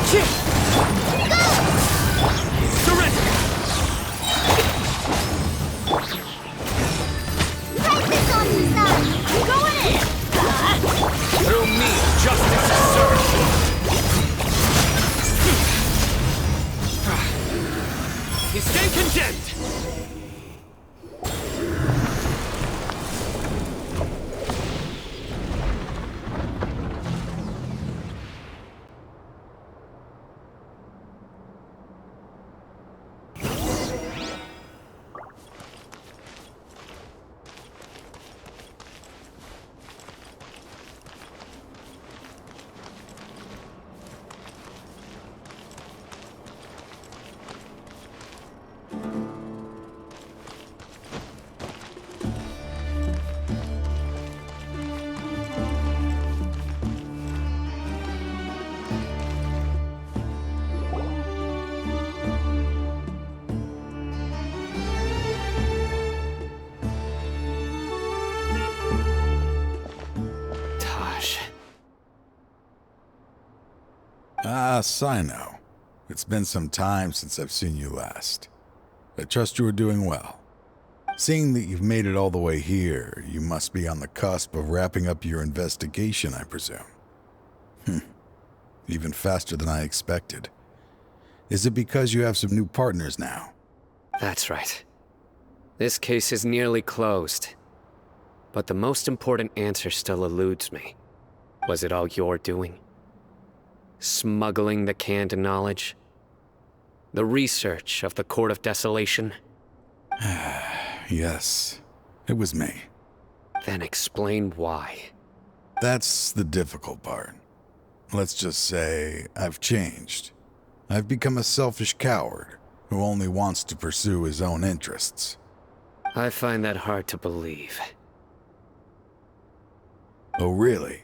Surrender! Practice on the side. Go in. Through me, justice is served! You stand condemned! Ah, Cyno. It's been some time since I've seen you last. I trust you are doing well. Seeing that you've made it all the way here, you must be on the cusp of wrapping up your investigation, I presume. Even faster than I expected. Is it because you have some new partners now? That's right. This case is nearly closed. But the most important answer still eludes me. Was it all your doing? Smuggling the canned knowledge? The research of the Court of Desolation? Yes, it was me. Then explain why. That's the difficult part. Let's just say I've changed. I've become a selfish coward who only wants to pursue his own interests. I find that hard to believe. Oh, really?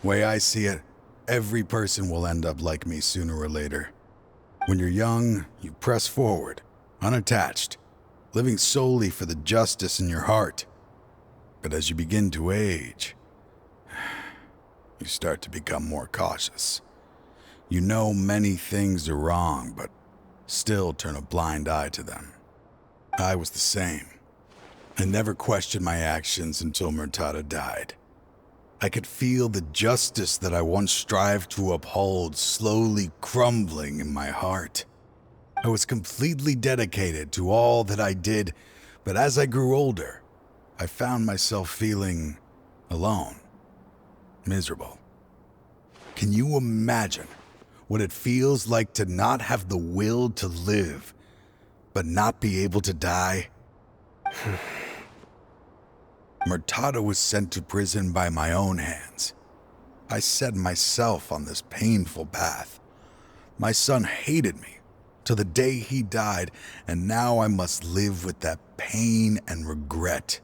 Way I see it, every person will end up like me sooner or later. When you're young, you press forward, unattached, living solely for the justice in your heart. But as you begin to age, you start to become more cautious. You know many things are wrong, but still turn a blind eye to them. I was the same. I never questioned my actions until Murtada died. I could feel the justice that I once strived to uphold slowly crumbling in my heart. I was completely dedicated to all that I did, but as I grew older, I found myself feeling alone, miserable. Can you imagine what it feels like to not have the will to live, but not be able to die? Murtada was sent to prison by my own hands. I set myself on this painful path. My son hated me till the day he died, and now I must live with that pain and regret.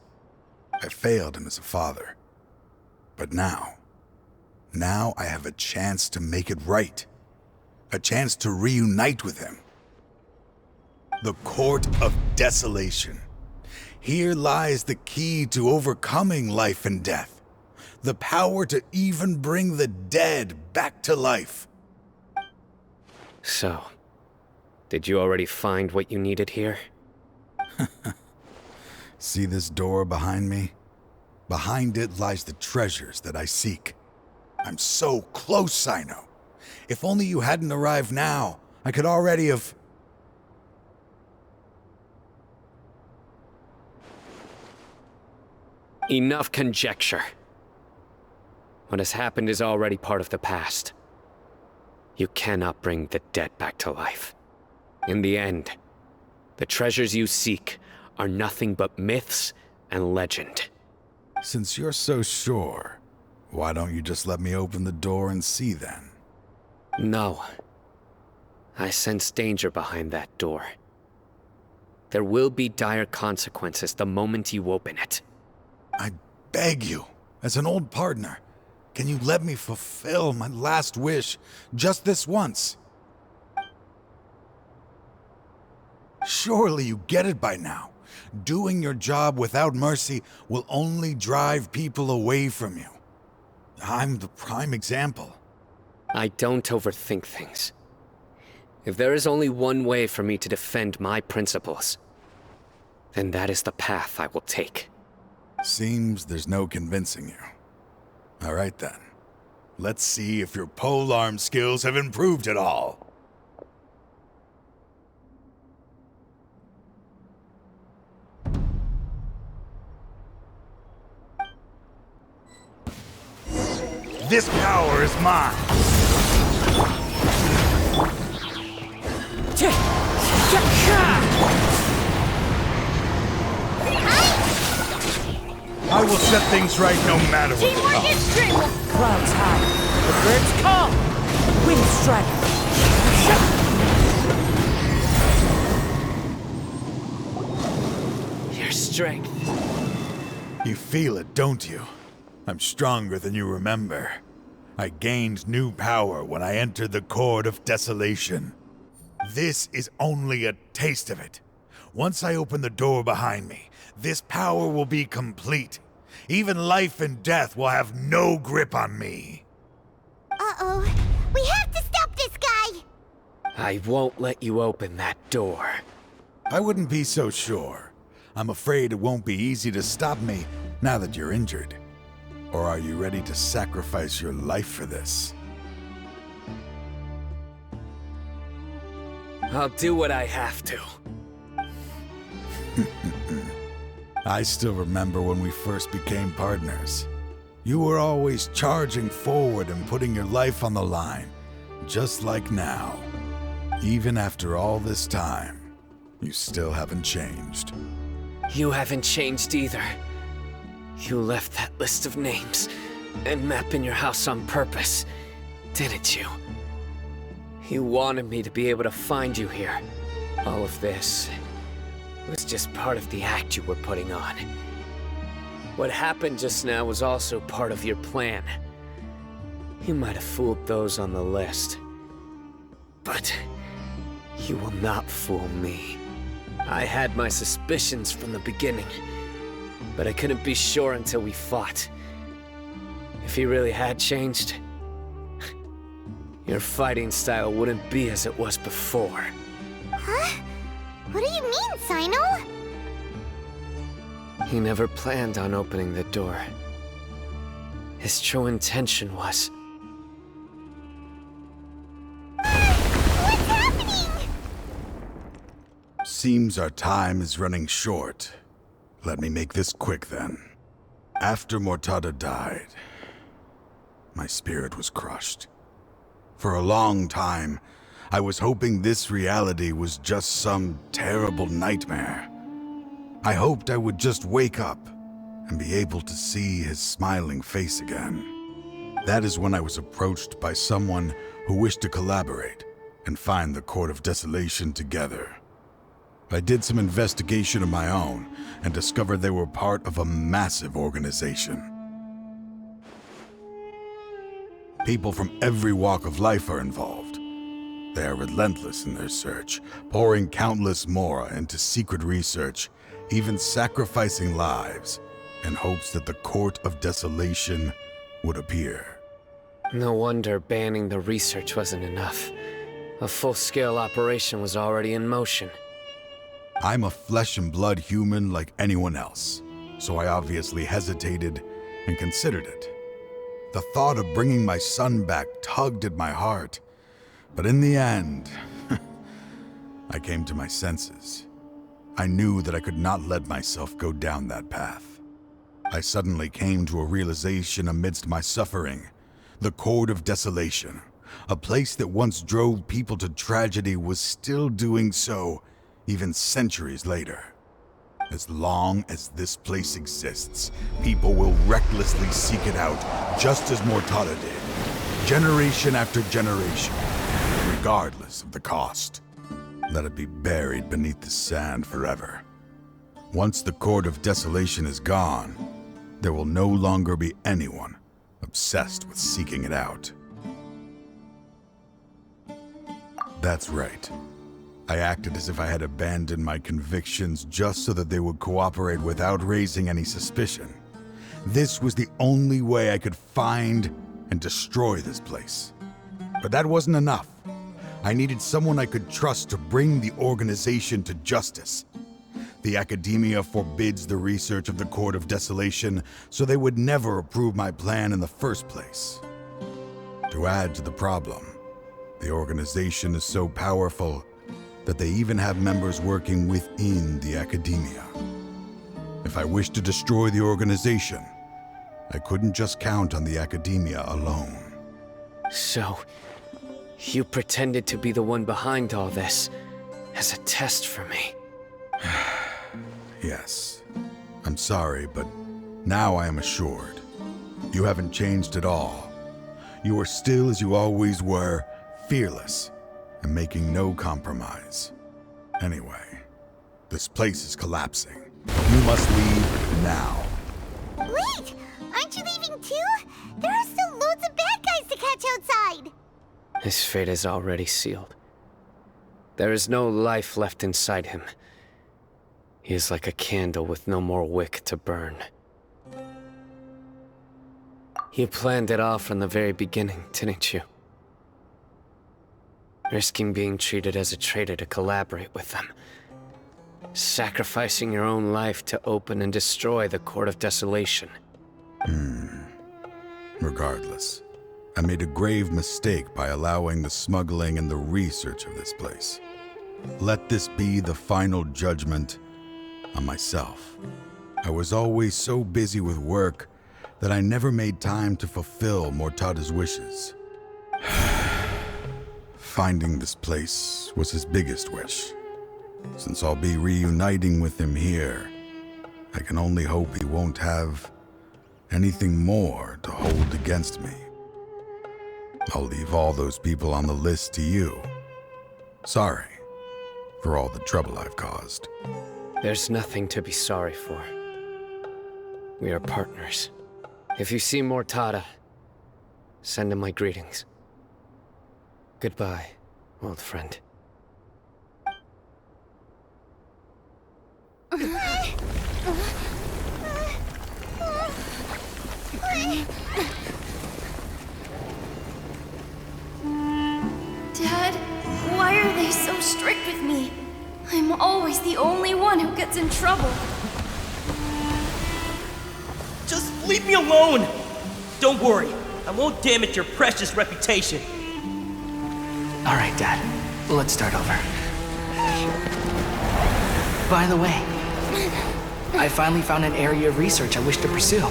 I failed him as a father. But now I have a chance to make it right. A chance to reunite with him. The Court of Desolation. Here lies the key to overcoming life and death. The power to even bring the dead back to life. So, did you already find what you needed here? See this door behind me? Behind it lies the treasures that I seek. I'm so close, Cyno. If only you hadn't arrived now, I could already have... Enough conjecture. What has happened is already part of the past. You cannot bring the dead back to life. In the end, the treasures you seek are nothing but myths and legend. Since you're so sure, why don't you just let me open the door and see then? No. I sense danger behind that door. There will be dire consequences the moment you open it. I beg you, as an old partner, can you let me fulfill my last wish just this once? Surely you get it by now. Doing your job without mercy will only drive people away from you. I'm the prime example. I don't overthink things. If there is only one way for me to defend my principles, then that is the path I will take. Seems there's no convincing you. All right then. Let's see if your polearm skills have improved at all. This power is mine! I will set things right no matter what. Teamwork is strength! Clouds high, the birds call, wind strike. Your strength. You feel it, don't you? I'm stronger than you remember. I gained new power when I entered the Court of Desolation. This is only a taste of it. Once I open the door behind me, this power will be complete. Even life and death will have no grip on me. Uh-oh. We have to stop this guy! I won't let you open that door. I wouldn't be so sure. I'm afraid it won't be easy to stop me now that you're injured. Or are you ready to sacrifice your life for this? I'll do what I have to. I still remember when we first became partners. You were always charging forward and putting your life on the line, just like now. Even after all this time, you still haven't changed. You haven't changed either. You left that list of names and map in your house on purpose, didn't you? You wanted me to be able to find you here. All of this was just part of the act you were putting on. What happened just now was also part of your plan. You might have fooled those on the list, but you will not fool me. I had my suspicions from the beginning, but I couldn't be sure until we fought. If he really had changed, your fighting style wouldn't be as it was before. Huh? What do you mean, Cyno? He never planned on opening the door. His true intention was... What's happening? Seems our time is running short. Let me make this quick then. After Mortada died, my spirit was crushed. For a long time, I was hoping this reality was just some terrible nightmare. I hoped I would just wake up and be able to see his smiling face again. That is when I was approached by someone who wished to collaborate and find the Court of Desolation together. I did some investigation of my own and discovered they were part of a massive organization. People from every walk of life are involved. They are relentless in their search, pouring countless mora into secret research, even sacrificing lives in hopes that the Court of Desolation would appear. No wonder banning the research wasn't enough. A full-scale operation was already in motion. I'm a flesh and blood human like anyone else, so I obviously hesitated and considered it. The thought of bringing my son back tugged at my heart, but in the end, I came to my senses. I knew that I could not let myself go down that path. I suddenly came to a realization amidst my suffering. The Court of Desolation, a place that once drove people to tragedy, was still doing so even centuries later. As long as this place exists, people will recklessly seek it out, just as Mortada did, generation after generation, regardless of the cost. Let it be buried beneath the sand forever. Once the Court of Desolation is gone, there will no longer be anyone obsessed with seeking it out. That's right. I acted as if I had abandoned my convictions just so that they would cooperate without raising any suspicion. This was the only way I could find and destroy this place. But that wasn't enough. I needed someone I could trust to bring the organization to justice. The Academia forbids the research of the Court of Desolation, so they would never approve my plan in the first place. To add to the problem, the organization is so powerful that they even have members working within the Academia. If I wished to destroy the organization, I couldn't just count on the Academia alone. So, you pretended to be the one behind all this, as a test for me. Yes. I'm sorry, but now I am assured. You haven't changed at all. You are still as you always were, fearless, and making no compromise. Anyway, this place is collapsing. You must leave now. Wait! Aren't you leaving too? There are still loads of bad guys to catch outside! His fate is already sealed. There is no life left inside him. He is like a candle with no more wick to burn. You planned it all from the very beginning, didn't you? Risking being treated as a traitor to collaborate with them. Sacrificing your own life to open and destroy the Court of Desolation. Regardless, I made a grave mistake by allowing the smuggling and the research of this place. Let this be the final judgment on myself. I was always so busy with work that I never made time to fulfill Mortada's wishes. Finding this place was his biggest wish. Since I'll be reuniting with him here, I can only hope he won't have anything more to hold against me. I'll leave all those people on the list to you. Sorry for all the trouble I've caused. There's nothing to be sorry for. We are partners. If you see Mortada, send him my greetings. Goodbye, old friend. Dad, why are they so strict with me? I'm always the only one who gets in trouble. Just leave me alone! Don't worry, I won't damage your precious reputation. Alright, Dad. Let's start over. By the way, I finally found an area of research I wish to pursue.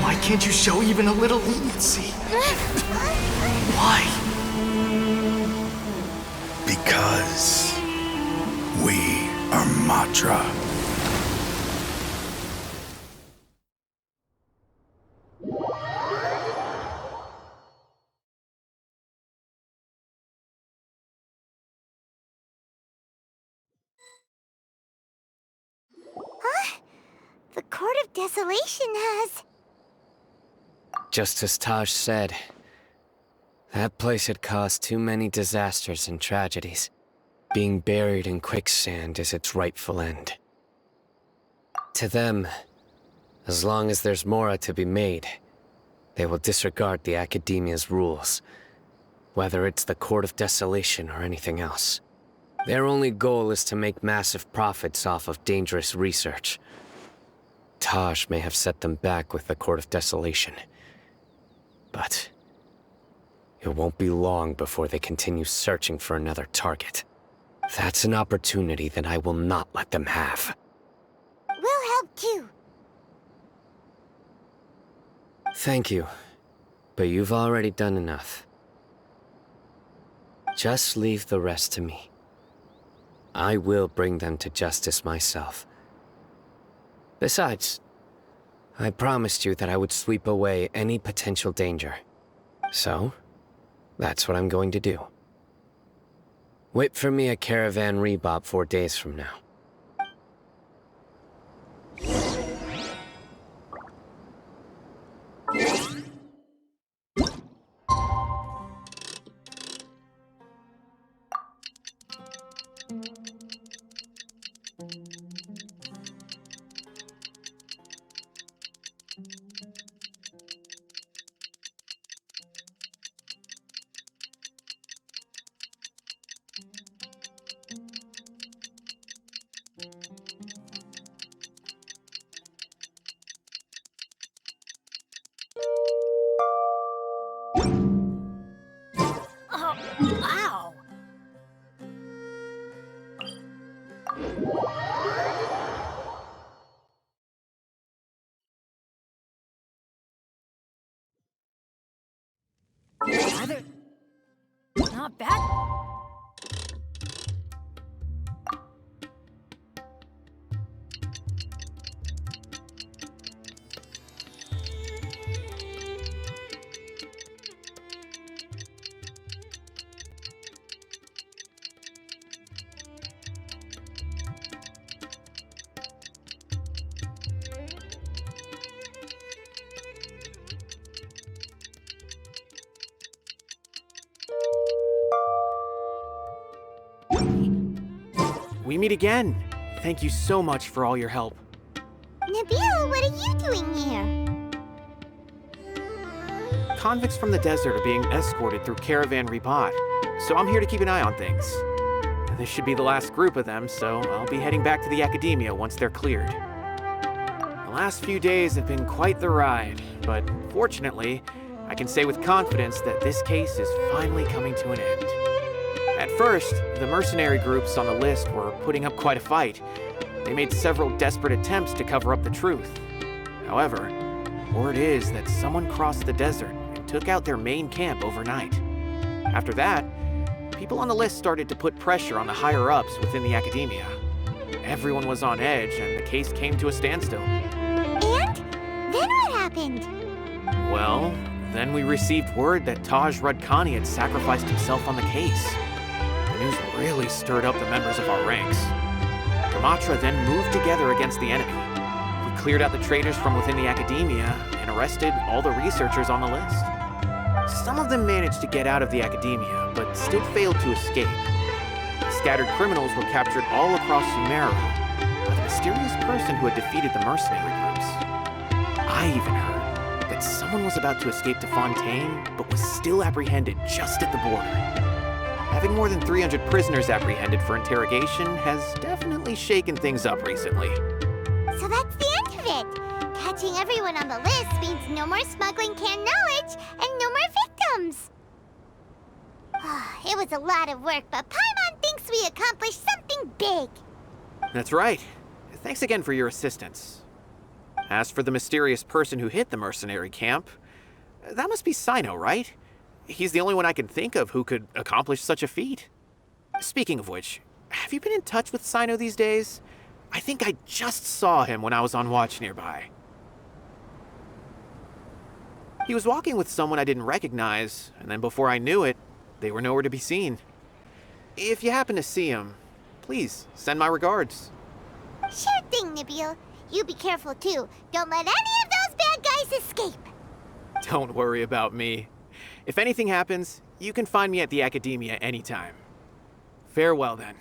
Why can't you show even a little leniency? Why? Because we are Matra. Huh? The Court of Desolation has... Just as Taj said, that place had caused too many disasters and tragedies. Being buried in quicksand is its rightful end. To them, as long as there's more to be made, they will disregard the Academia's rules, whether it's the Court of Desolation or anything else. Their only goal is to make massive profits off of dangerous research. Taj may have set them back with the Court of Desolation, but it won't be long before they continue searching for another target. That's an opportunity that I will not let them have. We'll help too. Thank you, but you've already done enough. Just leave the rest to me. I will bring them to justice myself. Besides, I promised you that I would sweep away any potential danger. So, that's what I'm going to do. Wait for me at Caravan Rebop 4 days from now. Not bad. We meet again. Thank you so much for all your help. Nabil, what are you doing here? Convicts from the desert are being escorted through Caravan Ribat, so I'm here to keep an eye on things. This should be the last group of them, so I'll be heading back to the Academia once they're cleared. The last few days have been quite the ride, but fortunately, I can say with confidence that this case is finally coming to an end. At first, the mercenary groups on the list were putting up quite a fight. They made several desperate attempts to cover up the truth. However, word is that someone crossed the desert and took out their main camp overnight. After that, people on the list started to put pressure on the higher-ups within the Academia. Everyone was on edge, and the case came to a standstill. And? Then what happened? Well, then we received word that Taj Rudkani had sacrificed himself on the case. The news really stirred up the members of our ranks. Gamatra then moved together against the enemy. We cleared out the traitors from within the Academia and arrested all the researchers on the list. Some of them managed to get out of the Academia, but still failed to escape. The scattered criminals were captured all across Sumeru by the mysterious person who had defeated the mercenary groups. I even heard that someone was about to escape to Fontaine, but was still apprehended just at the border. Having more than 300 prisoners apprehended for interrogation has definitely shaken things up recently. So that's the end of it. Catching everyone on the list means no more smuggling canned knowledge and no more victims. It was a lot of work, but Paimon thinks we accomplished something big. That's right. Thanks again for your assistance. As for the mysterious person who hit the mercenary camp, that must be Cyno, right? He's the only one I can think of who could accomplish such a feat. Speaking of which, have you been in touch with Cyno these days? I think I just saw him when I was on watch nearby. He was walking with someone I didn't recognize, and then before I knew it, they were nowhere to be seen. If you happen to see him, please send my regards. Sure thing, Nabil. You be careful too. Don't let any of those bad guys escape. Don't worry about me. If anything happens, you can find me at the Academia anytime. Farewell, then.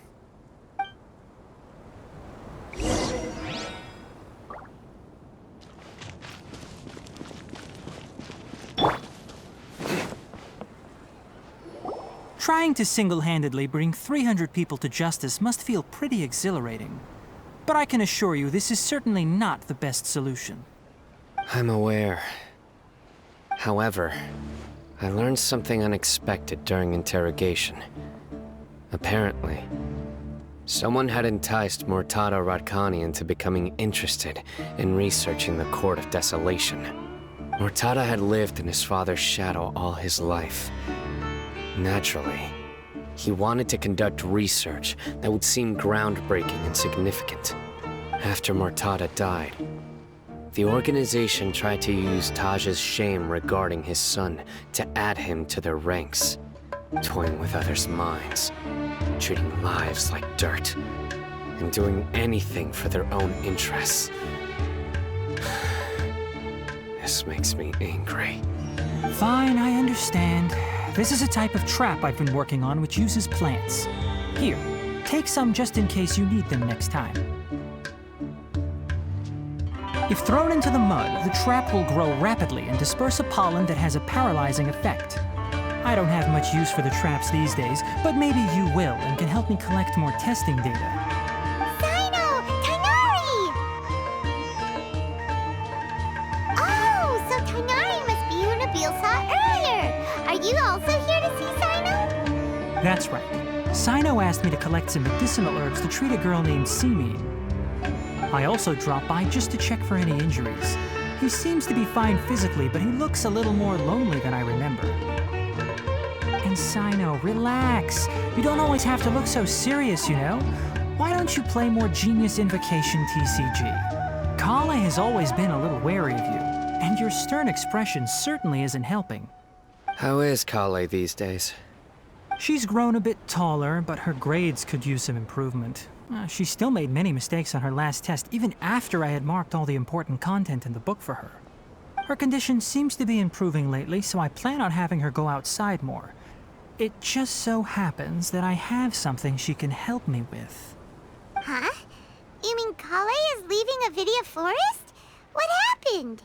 Trying to single-handedly bring 300 people to justice must feel pretty exhilarating. But I can assure you this is certainly not the best solution. I'm aware. However, I learned something unexpected during interrogation. Apparently, someone had enticed Murtada Radkani into becoming interested in researching the Court of Desolation. Murtada had lived in his father's shadow all his life. Naturally, he wanted to conduct research that would seem groundbreaking and significant. After Murtada died, the organization tried to use Taj's shame regarding his son to add him to their ranks, toying with others' minds, treating lives like dirt, and doing anything for their own interests. This makes me angry. Fine, I understand. This is a type of trap I've been working on which uses plants. Here, take some just in case you need them next time. If thrown into the mud, the trap will grow rapidly and disperse a pollen that has a paralyzing effect. I don't have much use for the traps these days, but maybe you will and can help me collect more testing data. Cyno! Tighnari! Oh, so Tighnari must be who Nabil saw earlier. Are you also here to see Cyno? That's right. Cyno asked me to collect some medicinal herbs to treat a girl named Simin. I also dropped by just to check for any injuries. He seems to be fine physically, but he looks a little more lonely than I remember. And Cyno, relax. You don't always have to look so serious, you know? Why don't you play more Genius Invocation TCG? Kale has always been a little wary of you, and your stern expression certainly isn't helping. How is Kale these days? She's grown a bit taller, but her grades could use some improvement. She still made many mistakes on her last test, even after I had marked all the important content in the book for her. Her condition seems to be improving lately, so I plan on having her go outside more. It just so happens that I have something she can help me with. Huh? You mean Kale is leaving Avidia Forest? What happened?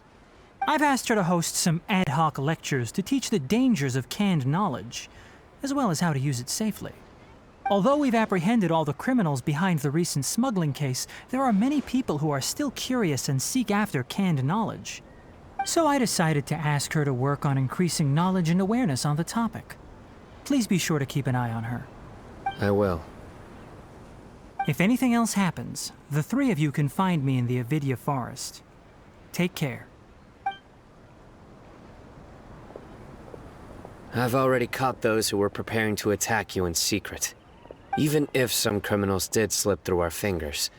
I've asked her to host some ad hoc lectures to teach the dangers of canned knowledge, as well as how to use it safely. Although we've apprehended all the criminals behind the recent smuggling case, there are many people who are still curious and seek after canned knowledge. So I decided to ask her to work on increasing knowledge and awareness on the topic. Please be sure to keep an eye on her. I will. If anything else happens, the three of you can find me in the Avidia Forest. Take care. I've already caught those who were preparing to attack you in secret. Even if some criminals did slip through our fingers,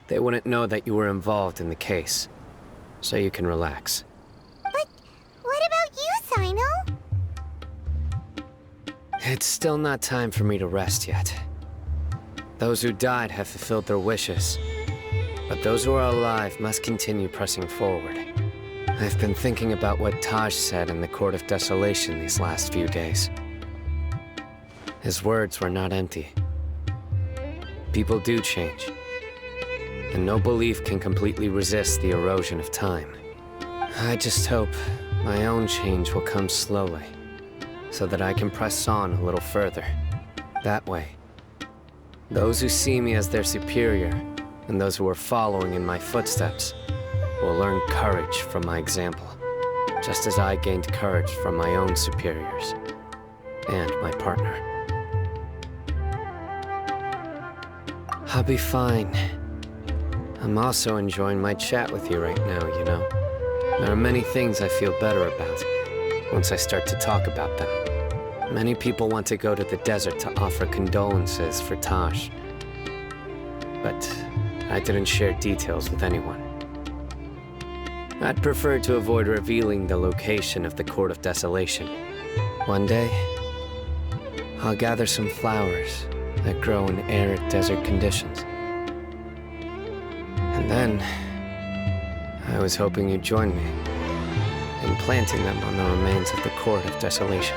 they wouldn't know that you were involved in the case. So you can relax. But what about you, Cyno? It's still not time for me to rest yet. Those who died have fulfilled their wishes, but those who are alive must continue pressing forward. I've been thinking about what Taj said in the Court of Desolation these last few days. His words were not empty. People do change, and no belief can completely resist the erosion of time. I just hope my own change will come slowly, so that I can press on a little further. That way, those who see me as their superior, and those who are following in my footsteps, will learn courage from my example, just as I gained courage from my own superiors, and my partner. I'll be fine. I'm also enjoying my chat with you right now, you know. There are many things I feel better about once I start to talk about them. Many people want to go to the desert to offer condolences for Taj, but I didn't share details with anyone. I'd prefer to avoid revealing the location of the Court of Desolation. One day, I'll gather some flowers that grow in arid desert conditions. And then, I was hoping you'd join me in planting them on the remains of the Court of Desolation.